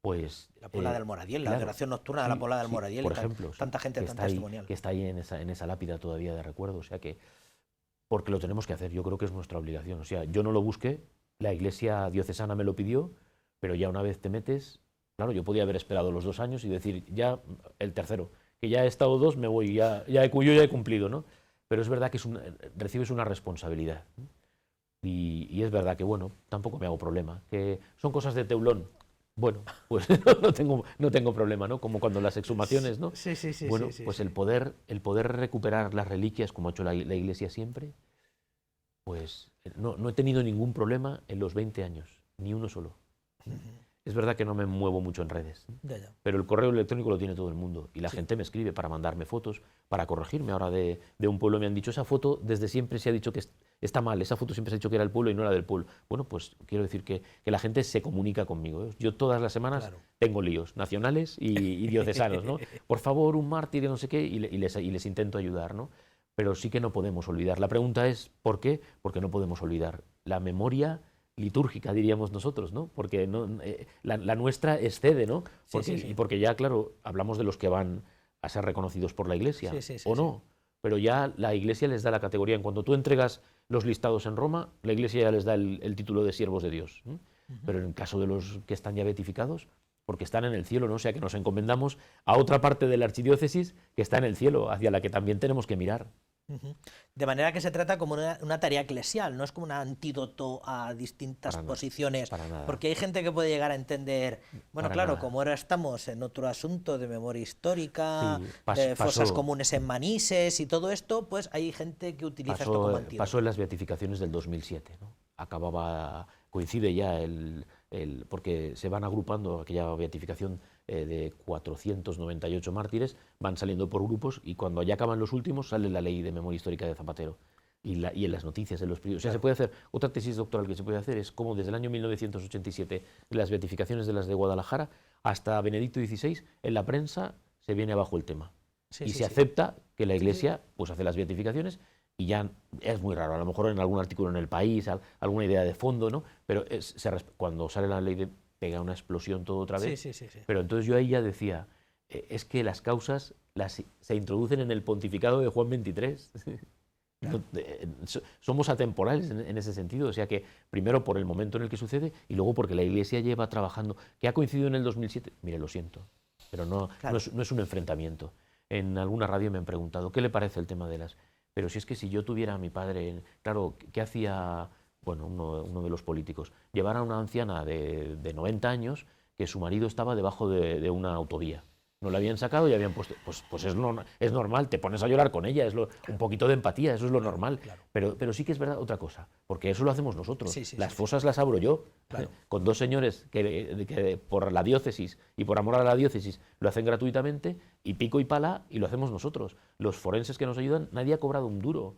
Pues la Pola del Moradiel, la adoración nocturna de la Pola del Moradiel, por ejemplo, tanta gente tan testimonial. Que está ahí en esa lápida todavía de recuerdo, o sea que, porque lo tenemos que hacer, yo creo que es nuestra obligación, o sea, yo no lo busqué, la Iglesia diocesana me lo pidió, pero ya una vez te metes, claro, yo podía haber esperado los 2 años y decir, ya el tercero, que ya he estado 2, me voy, yo ya he cumplido, ¿no? Pero es verdad que recibes una responsabilidad. Y es verdad que, bueno, tampoco me hago problema. Que son cosas de teulón. Bueno, pues no tengo problema, ¿no? Como cuando las exhumaciones, ¿no? Sí. Bueno, pues el poder recuperar las reliquias, como ha hecho la Iglesia siempre, pues no he tenido ningún problema en los 20 años, ni uno solo. Es verdad que no me muevo mucho en redes, ya. Pero el correo electrónico lo tiene todo el mundo y la gente me escribe para mandarme fotos, para corregirme. Ahora de un pueblo me han dicho, esa foto desde siempre se ha dicho que está mal, esa foto siempre se ha dicho que era el pueblo y no era del pueblo. Bueno, pues quiero decir que la gente se comunica conmigo, ¿eh? Yo todas las semanas tengo líos nacionales y diocesanos, ¿no? Por favor, un mártir y no sé qué, y les intento ayudar, ¿no? Pero sí que no podemos olvidar. La pregunta es, ¿por qué? Porque no podemos olvidar la memoria litúrgica, diríamos nosotros, ¿no? Porque la nuestra excede, ¿no? Porque ya, claro, hablamos de los que van a ser reconocidos por la Iglesia, o no, pero ya la Iglesia les da la categoría. En cuanto tú entregas los listados en Roma, la Iglesia ya les da el título de siervos de Dios. Pero en el caso de los que están ya beatificados, porque están en el cielo, ¿no? O sea que nos encomendamos a otra parte de la archidiócesis que está en el cielo, hacia la que también tenemos que mirar. De manera que se trata como una tarea eclesial, no es como un antídoto a distintas posiciones, porque hay gente que puede llegar a entender, bueno, claro, como ahora estamos en otro asunto de memoria histórica, de fosas comunes en Manises y todo esto, pues hay gente que utiliza esto como antídoto. Pasó en las beatificaciones del 2007, ¿no? Coincide ya porque se van agrupando aquella beatificación de 498 mártires, van saliendo por grupos y cuando ya acaban los últimos sale la ley de memoria histórica de Zapatero y en las noticias, en los periódicos. O sea, se puede hacer, otra tesis doctoral que se puede hacer es cómo desde el año 1987, de las beatificaciones de las de Guadalajara hasta Benedicto XVI, en la prensa se viene abajo el tema. Se acepta que la Iglesia pues hace las beatificaciones y ya es muy raro, a lo mejor en algún artículo en El País, alguna idea de fondo, ¿no? Pero cuando sale la ley pega una explosión todo otra vez. Sí. Pero entonces yo ahí ya decía, es que las causas se introducen en el pontificado de Juan XXIII. Claro. Somos atemporales en ese sentido, o sea que primero por el momento en el que sucede y luego porque la Iglesia lleva trabajando, que ha coincidido en el 2007, mire, lo siento, pero no es un enfrentamiento. En alguna radio me han preguntado, ¿qué le parece el tema de las...? Pero si es que si yo tuviera a mi padre, claro, ¿qué hacía bueno, uno de los políticos? Llevar a una anciana de 90 años que su marido estaba debajo de una autovía. No la habían sacado y habían puesto... Pues es normal, te pones a llorar con ella, un poquito de empatía, eso es lo normal. Claro. Pero sí que es verdad otra cosa, porque eso lo hacemos nosotros. Las fosas las abro yo, claro. Con dos señores que por la diócesis y por amor a la diócesis lo hacen gratuitamente, y pico y pala, y lo hacemos nosotros. Los forenses que nos ayudan, nadie ha cobrado un duro.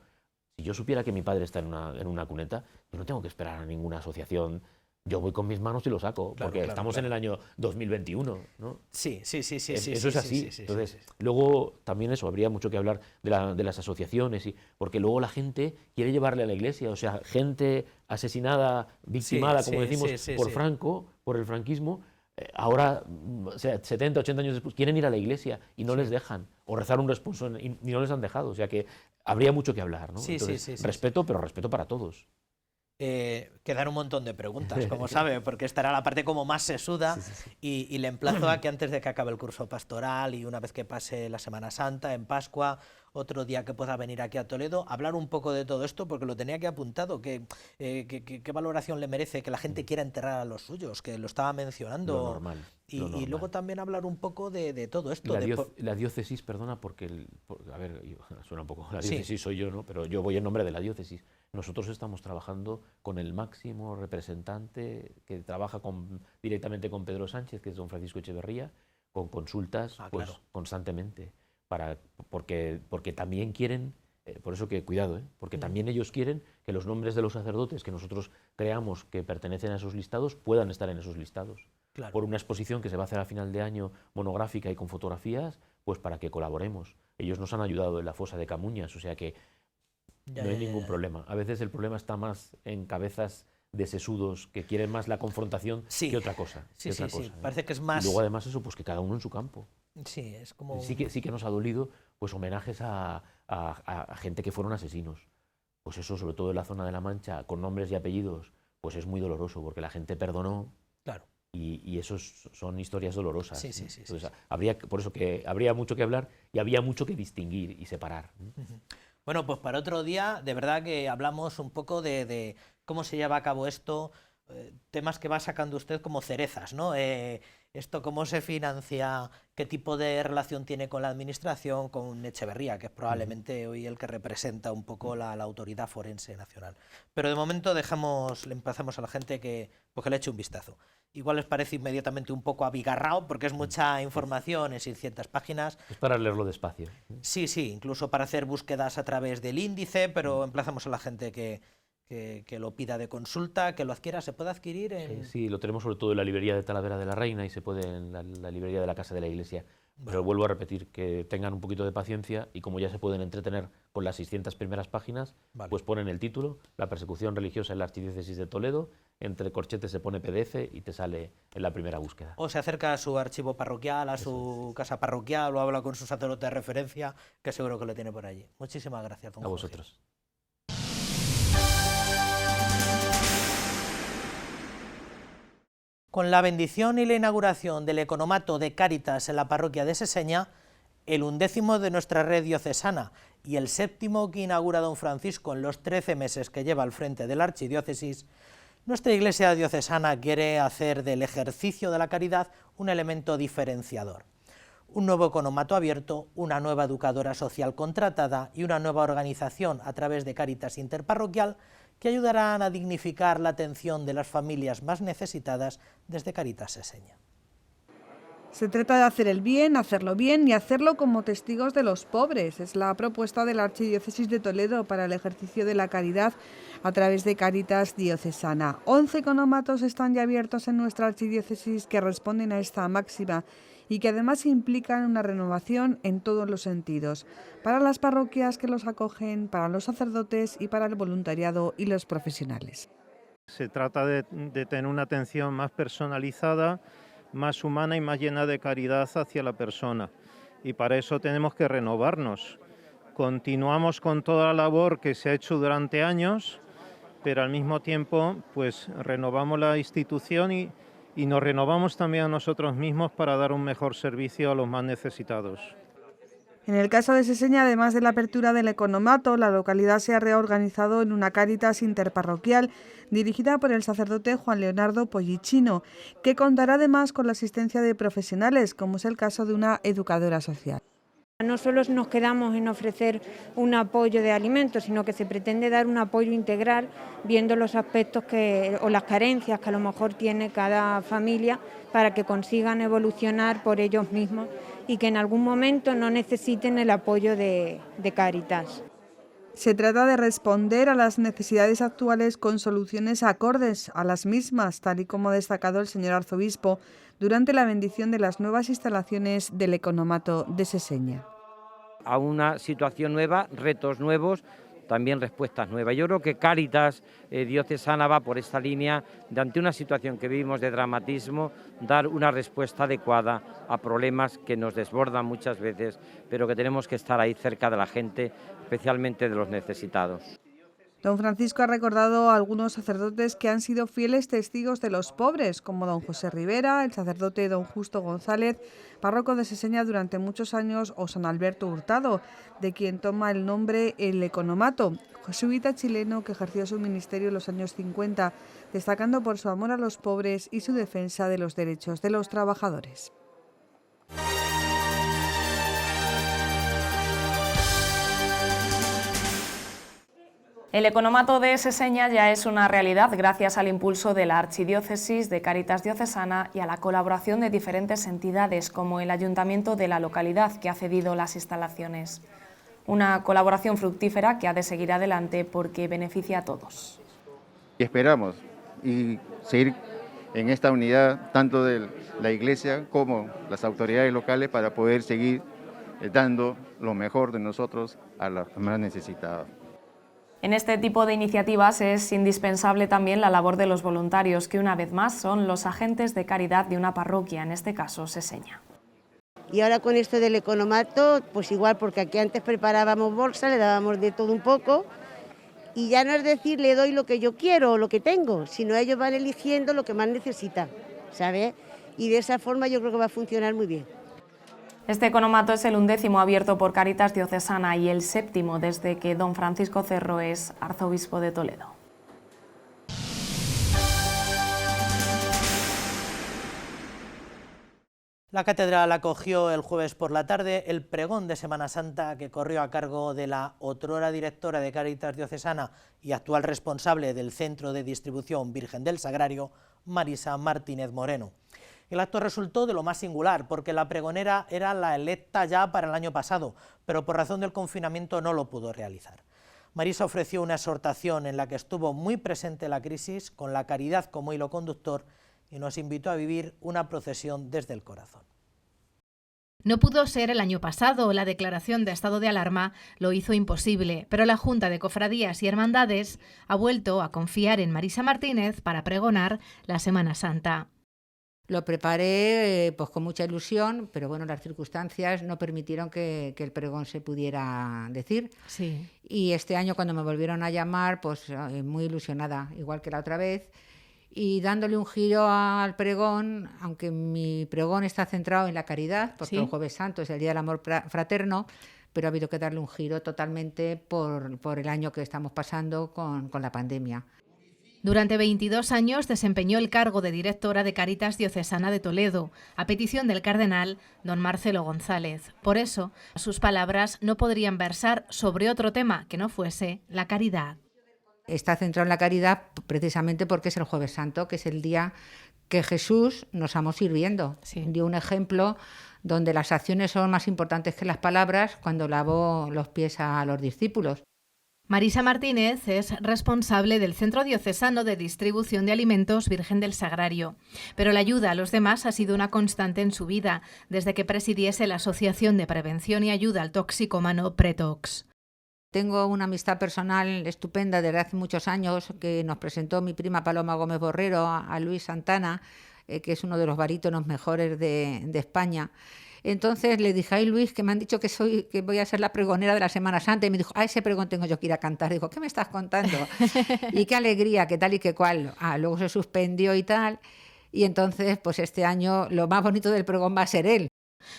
Si yo supiera que mi padre está en una cuneta, yo no tengo que esperar a ninguna asociación. Yo voy con mis manos y lo saco, porque estamos en el año 2021, ¿no? Sí. Eso es así. Entonces, luego también eso, habría mucho que hablar de las asociaciones, porque luego la gente quiere llevarle a la iglesia, o sea, gente asesinada, victimada, como decimos, por Franco, por el franquismo, ahora, o sea, 70, 80 años después, quieren ir a la iglesia y no les dejan, o rezar un responso y no les han dejado, o sea que habría mucho que hablar, ¿no? Entonces, respeto, pero respeto para todos. Quedan un montón de preguntas, como sabe, porque estará la parte como más sesuda y le emplazo a que antes de que acabe el curso pastoral y una vez que pase la Semana Santa, en Pascua, otro día que pueda venir aquí a Toledo, hablar un poco de todo esto, porque lo tenía aquí apuntado, qué valoración le merece que la gente quiera enterrar a los suyos, que lo estaba mencionando. Lo normal. Y luego también hablar un poco de todo esto. La diócesis, perdona, a ver, suena un poco, la diócesis soy yo, ¿no? Pero yo voy en nombre de la diócesis. Nosotros estamos trabajando con el máximo representante que trabaja directamente con Pedro Sánchez, que es don Francisco Echeverría, con consultas constantemente, porque también quieren, por eso que cuidado, porque también ellos quieren que los nombres de los sacerdotes que nosotros creamos que pertenecen a esos listados puedan estar en esos listados. Claro. Por una exposición que se va a hacer a final de año monográfica y con fotografías, pues para que colaboremos. Ellos nos han ayudado en la fosa de Camuñas, o sea que no hay ningún problema. A veces el problema está más en cabezas de sesudos que quieren más la confrontación que otra cosa. Sí. Parece que es más... Y luego además eso, pues que cada uno en su campo. Sí, es como... Sí que nos ha dolido pues homenajes a gente que fueron asesinos. Pues eso, sobre todo en la zona de La Mancha, con nombres y apellidos, pues es muy doloroso, porque la gente perdonó. Claro. Y eso son historias dolorosas. Sí. Entonces, por eso que habría mucho que hablar y había mucho que distinguir y separar. Bueno, pues para otro día, de verdad que hablamos un poco de cómo se lleva a cabo esto, temas que va sacando usted como cerezas, ¿no? Esto cómo se financia, qué tipo de relación tiene con la administración, con Echeverría, que es probablemente hoy el que representa un poco la autoridad forense nacional. Pero de momento le emplazamos a la gente que le eche un vistazo. Igual les parece inmediatamente un poco abigarrado, porque es mucha información en 600 páginas. Es para leerlo despacio. Sí, incluso para hacer búsquedas a través del índice, pero emplazamos a la gente que lo pida de consulta, que lo adquiera. ¿Se puede adquirir en...? Sí, lo tenemos sobre todo en la librería de Talavera de la Reina y se puede en la librería de la Casa de la Iglesia. Pero vuelvo a repetir, que tengan un poquito de paciencia y como ya se pueden entretener con las 600 primeras páginas, pues ponen el título, La persecución religiosa en la Archidiócesis de Toledo, entre corchetes se pone PDF y te sale en la primera búsqueda. O se acerca a su archivo parroquial, a su casa parroquial, o habla con su sacerdote de referencia, que seguro que lo tiene por allí. Muchísimas gracias, don Jorge. A vosotros. Con la bendición y la inauguración del economato de Cáritas en la parroquia de Seseña, el 11º de nuestra red diocesana y el 7º que inaugura don Francisco en los 13 meses que lleva al frente de la archidiócesis, nuestra Iglesia diocesana quiere hacer del ejercicio de la caridad un elemento diferenciador. Un nuevo economato abierto, una nueva educadora social contratada y una nueva organización a través de Cáritas Interparroquial que ayudarán a dignificar la atención de las familias más necesitadas desde Cáritas Seseña. Se trata de hacer el bien, hacerlo bien y hacerlo como testigos de los pobres. Es la propuesta de la Archidiócesis de Toledo para el ejercicio de la caridad a través de Cáritas Diocesana. 11 economatos están ya abiertos en nuestra archidiócesis que responden a esta máxima y que además implican una renovación en todos los sentidos, para las parroquias que los acogen, para los sacerdotes y para el voluntariado y los profesionales. Se trata de tener una atención más personalizada, más humana y más llena de caridad hacia la persona. Y para eso tenemos que renovarnos. Continuamos con toda la labor que se ha hecho durante años, pero al mismo tiempo pues renovamos la institución y nos renovamos también a nosotros mismos para dar un mejor servicio a los más necesitados. En el caso de Seseña, además de la apertura del economato, la localidad se ha reorganizado en una Cáritas interparroquial dirigida por el sacerdote Juan Leonardo Pollicino, que contará además con la asistencia de profesionales, como es el caso de una educadora social. No solo nos quedamos en ofrecer un apoyo de alimentos, sino que se pretende dar un apoyo integral viendo los aspectos o las carencias que a lo mejor tiene cada familia para que consigan evolucionar por ellos mismos y que en algún momento no necesiten el apoyo de Cáritas. Se trata de responder a las necesidades actuales con soluciones acordes a las mismas, tal y como ha destacado el señor arzobispo durante la bendición de las nuevas instalaciones del economato de Seseña. A una situación nueva, retos nuevos, también respuestas nuevas. Yo creo que Cáritas diocesana va por esta línea de, ante una situación que vivimos de dramatismo, dar una respuesta adecuada a problemas que nos desbordan muchas veces, pero que tenemos que estar ahí cerca de la gente, especialmente de los necesitados. Don Francisco ha recordado a algunos sacerdotes que han sido fieles testigos de los pobres, como don José Rivera, el sacerdote don Justo González, párroco de Seseña durante muchos años, o San Alberto Hurtado, de quien toma el nombre el economato, jesuita chileno que ejerció su ministerio en los años 50, destacando por su amor a los pobres y su defensa de los derechos de los trabajadores. El economato de Seseña ya es una realidad gracias al impulso de la Archidiócesis de Cáritas Diocesana y a la colaboración de diferentes entidades como el Ayuntamiento de la localidad que ha cedido las instalaciones. Una colaboración fructífera que ha de seguir adelante porque beneficia a todos. Y esperamos seguir en esta unidad tanto de la Iglesia como las autoridades locales para poder seguir dando lo mejor de nosotros a los más necesitados. En este tipo de iniciativas es indispensable también la labor de los voluntarios, que una vez más son los agentes de caridad de una parroquia, en este caso Seseña. Y ahora con esto del economato, pues igual, porque aquí antes preparábamos bolsa, le dábamos de todo un poco, y ya no es decir le doy lo que yo quiero o lo que tengo, sino ellos van eligiendo lo que más necesitan, ¿sabes? Y de esa forma yo creo que va a funcionar muy bien. Este economato es el 11º abierto por Cáritas Diocesana y el 7º desde que don Francisco Cerro es arzobispo de Toledo. La catedral acogió el jueves por la tarde el pregón de Semana Santa que corrió a cargo de la otrora directora de Cáritas Diocesana y actual responsable del Centro de Distribución Virgen del Sagrario, Marisa Martínez Moreno. El acto resultó de lo más singular, porque la pregonera era la electa ya para el año pasado, pero por razón del confinamiento no lo pudo realizar. Marisa ofreció una exhortación en la que estuvo muy presente la crisis, con la caridad como hilo conductor, y nos invitó a vivir una procesión desde el corazón. No pudo ser el año pasado, la declaración de estado de alarma lo hizo imposible, pero la Junta de Cofradías y Hermandades ha vuelto a confiar en Marisa Martínez para pregonar la Semana Santa. Lo preparé pues con mucha ilusión, pero bueno, las circunstancias no permitieron que el pregón se pudiera decir. Sí. Y este año cuando me volvieron a llamar, pues muy ilusionada, igual que la otra vez, y dándole un giro al pregón, aunque mi pregón está centrado en la caridad, porque el Jueves Santo es el Día del Amor Fraterno, pero ha habido que darle un giro totalmente por el año que estamos pasando con la pandemia. Durante 22 años desempeñó el cargo de directora de Cáritas Diocesana de Toledo, a petición del cardenal don Marcelo González. Por eso, sus palabras no podrían versar sobre otro tema que no fuese la caridad. Está centrado en la caridad precisamente porque es el Jueves Santo, que es el día que Jesús nos amó sirviendo. Sí. Dio un ejemplo donde las acciones son más importantes que las palabras cuando lavó los pies a los discípulos. Marisa Martínez es responsable del Centro Diocesano de Distribución de Alimentos Virgen del Sagrario, pero la ayuda a los demás ha sido una constante en su vida, desde que presidiese la Asociación de Prevención y Ayuda al Toxicómano Pretox. Tengo una amistad personal estupenda desde hace muchos años que nos presentó mi prima Paloma Gómez Borrero a Luis Santana, que es uno de los barítonos mejores de España. Entonces le dije, ay Luis, que me han dicho que voy a ser la pregonera de la Semana Santa, y me dijo, a ese pregón tengo yo que ir a cantar. Digo, ¿qué me estás contando? Y qué alegría, qué tal y qué cual. Luego se suspendió y tal, y entonces pues este año lo más bonito del pregón va a ser él.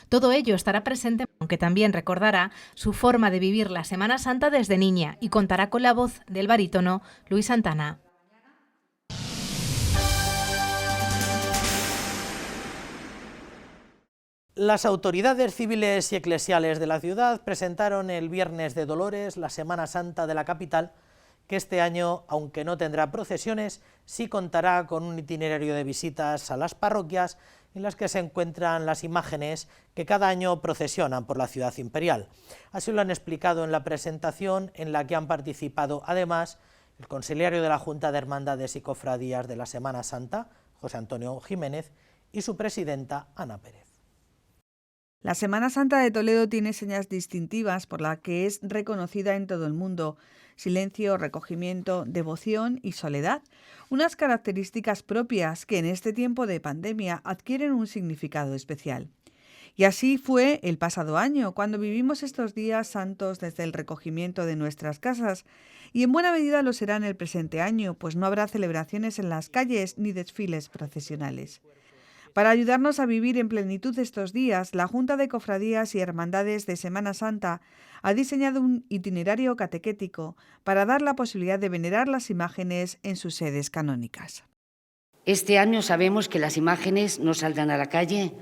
Todo ello estará presente, aunque también recordará su forma de vivir la Semana Santa desde niña y contará con la voz del barítono Luis Santana. Las autoridades civiles y eclesiales de la ciudad presentaron el Viernes de Dolores la Semana Santa de la capital, que este año, aunque no tendrá procesiones, sí contará con un itinerario de visitas a las parroquias en las que se encuentran las imágenes que cada año procesionan por la ciudad imperial. Así lo han explicado en la presentación, en la que han participado además el consiliario de la Junta de Hermandades y Cofradías de la Semana Santa, José Antonio Jiménez, y su presidenta, Ana Pérez. La Semana Santa de Toledo tiene señas distintivas por las que es reconocida en todo el mundo: silencio, recogimiento, devoción y soledad, unas características propias que en este tiempo de pandemia adquieren un significado especial. Y así fue el pasado año, cuando vivimos estos días santos desde el recogimiento de nuestras casas, y en buena medida lo será en el presente año, pues no habrá celebraciones en las calles ni desfiles procesionales. Para ayudarnos a vivir en plenitud estos días, la Junta de Cofradías y Hermandades de Semana Santa ha diseñado un itinerario catequético para dar la posibilidad de venerar las imágenes en sus sedes canónicas. Este año sabemos que las imágenes no saldrán a la calle,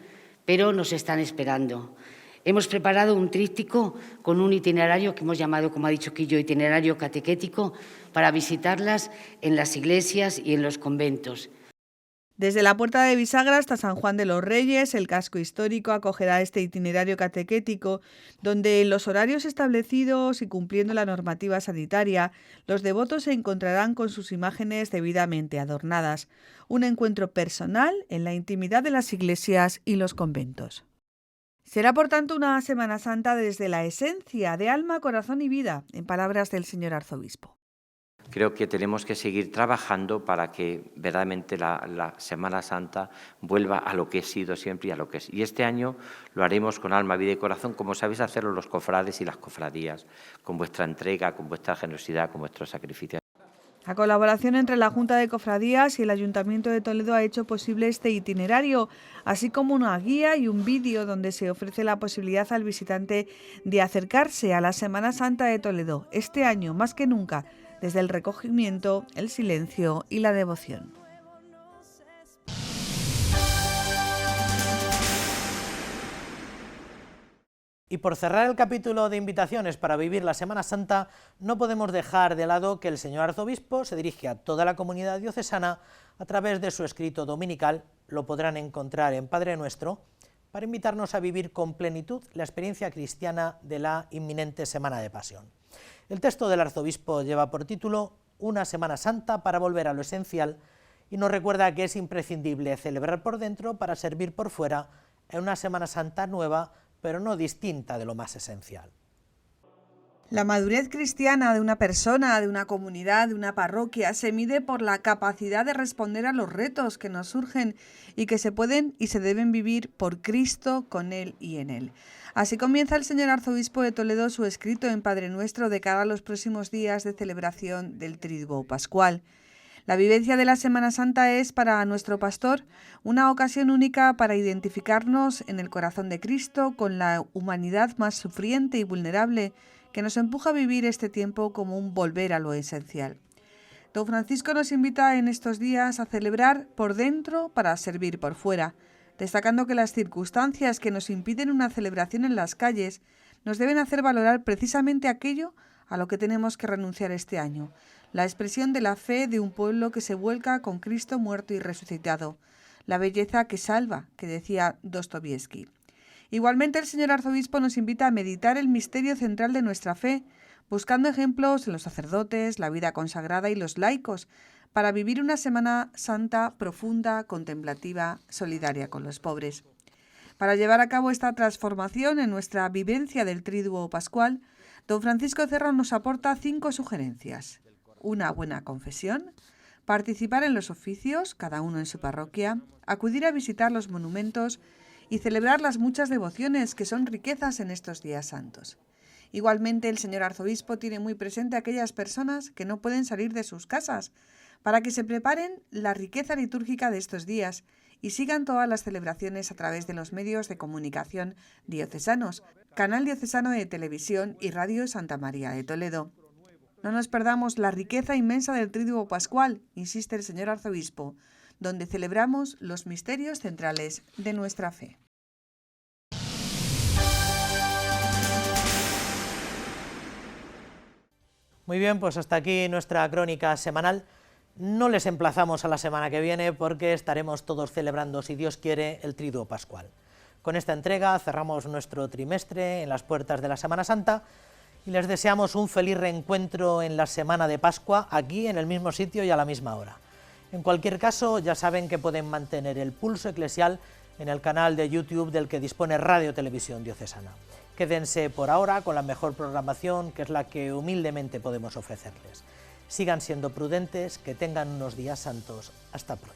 pero nos están esperando. Hemos preparado un tríptico con un itinerario que hemos llamado, como ha dicho Quillo, itinerario catequético, para visitarlas en las iglesias y en los conventos. Desde la Puerta de Bisagra hasta San Juan de los Reyes, el casco histórico acogerá este itinerario catequético, donde en los horarios establecidos y cumpliendo la normativa sanitaria, los devotos se encontrarán con sus imágenes debidamente adornadas. Un encuentro personal en la intimidad de las iglesias y los conventos. Será, por tanto, una Semana Santa desde la esencia de alma, corazón y vida, en palabras del señor arzobispo. Creo que tenemos que seguir trabajando para que verdaderamente la Semana Santa vuelva a lo que ha sido siempre y a lo que es. Y este año lo haremos con alma, vida y corazón, como sabéis hacerlo los cofrades y las cofradías, con vuestra entrega, con vuestra generosidad, con vuestro sacrificio. La colaboración entre la Junta de Cofradías y el Ayuntamiento de Toledo ha hecho posible este itinerario, así como una guía y un vídeo donde se ofrece la posibilidad al visitante de acercarse a la Semana Santa de Toledo, este año más que nunca, desde el recogimiento, el silencio y la devoción. Y por cerrar el capítulo de invitaciones para vivir la Semana Santa, no podemos dejar de lado que el señor arzobispo se dirige a toda la comunidad diocesana a través de su escrito dominical, lo podrán encontrar en Padre Nuestro, para invitarnos a vivir con plenitud la experiencia cristiana de la inminente Semana de Pasión. El texto del arzobispo lleva por título Una Semana Santa para volver a lo esencial y nos recuerda que es imprescindible celebrar por dentro para servir por fuera en una Semana Santa nueva, pero no distinta de lo más esencial. La madurez cristiana de una persona, de una comunidad, de una parroquia, se mide por la capacidad de responder a los retos que nos surgen y que se pueden y se deben vivir por Cristo, con Él y en Él. Así comienza el señor arzobispo de Toledo su escrito en Padre Nuestro de cara a los próximos días de celebración del Triduo Pascual. La vivencia de la Semana Santa es para nuestro pastor una ocasión única para identificarnos en el corazón de Cristo con la humanidad más sufriente y vulnerable que nos empuja a vivir este tiempo como un volver a lo esencial. Don Francisco nos invita en estos días a celebrar por dentro para servir por fuera, destacando que las circunstancias que nos impiden una celebración en las calles nos deben hacer valorar precisamente aquello a lo que tenemos que renunciar este año, la expresión de la fe de un pueblo que se vuelca con Cristo muerto y resucitado, la belleza que salva, que decía Dostoievski. Igualmente, el señor arzobispo nos invita a meditar el misterio central de nuestra fe, buscando ejemplos en los sacerdotes, la vida consagrada y los laicos, para vivir una Semana Santa profunda, contemplativa, solidaria con los pobres. Para llevar a cabo esta transformación en nuestra vivencia del Triduo Pascual, don Francisco Cerro nos aporta 5 sugerencias. Una buena confesión, participar en los oficios, cada uno en su parroquia, acudir a visitar los monumentos y celebrar las muchas devociones que son riquezas en estos días santos. Igualmente, el señor arzobispo tiene muy presente a aquellas personas que no pueden salir de sus casas, para que se preparen la riqueza litúrgica de estos días y sigan todas las celebraciones a través de los medios de comunicación diocesanos, Canal Diocesano de Televisión y Radio Santa María de Toledo. No nos perdamos la riqueza inmensa del Tríduo Pascual, insiste el señor arzobispo, donde celebramos los misterios centrales de nuestra fe. Muy bien, pues hasta aquí nuestra crónica semanal. No les emplazamos a la semana que viene porque estaremos todos celebrando, si Dios quiere, el Tríduo Pascual. Con esta entrega cerramos nuestro trimestre en las puertas de la Semana Santa y les deseamos un feliz reencuentro en la Semana de Pascua, aquí en el mismo sitio y a la misma hora. En cualquier caso, ya saben que pueden mantener el pulso eclesial en el canal de YouTube del que dispone Radio Televisión Diocesana. Quédense por ahora con la mejor programación, que es la que humildemente podemos ofrecerles. Sigan siendo prudentes, que tengan unos días santos. Hasta pronto.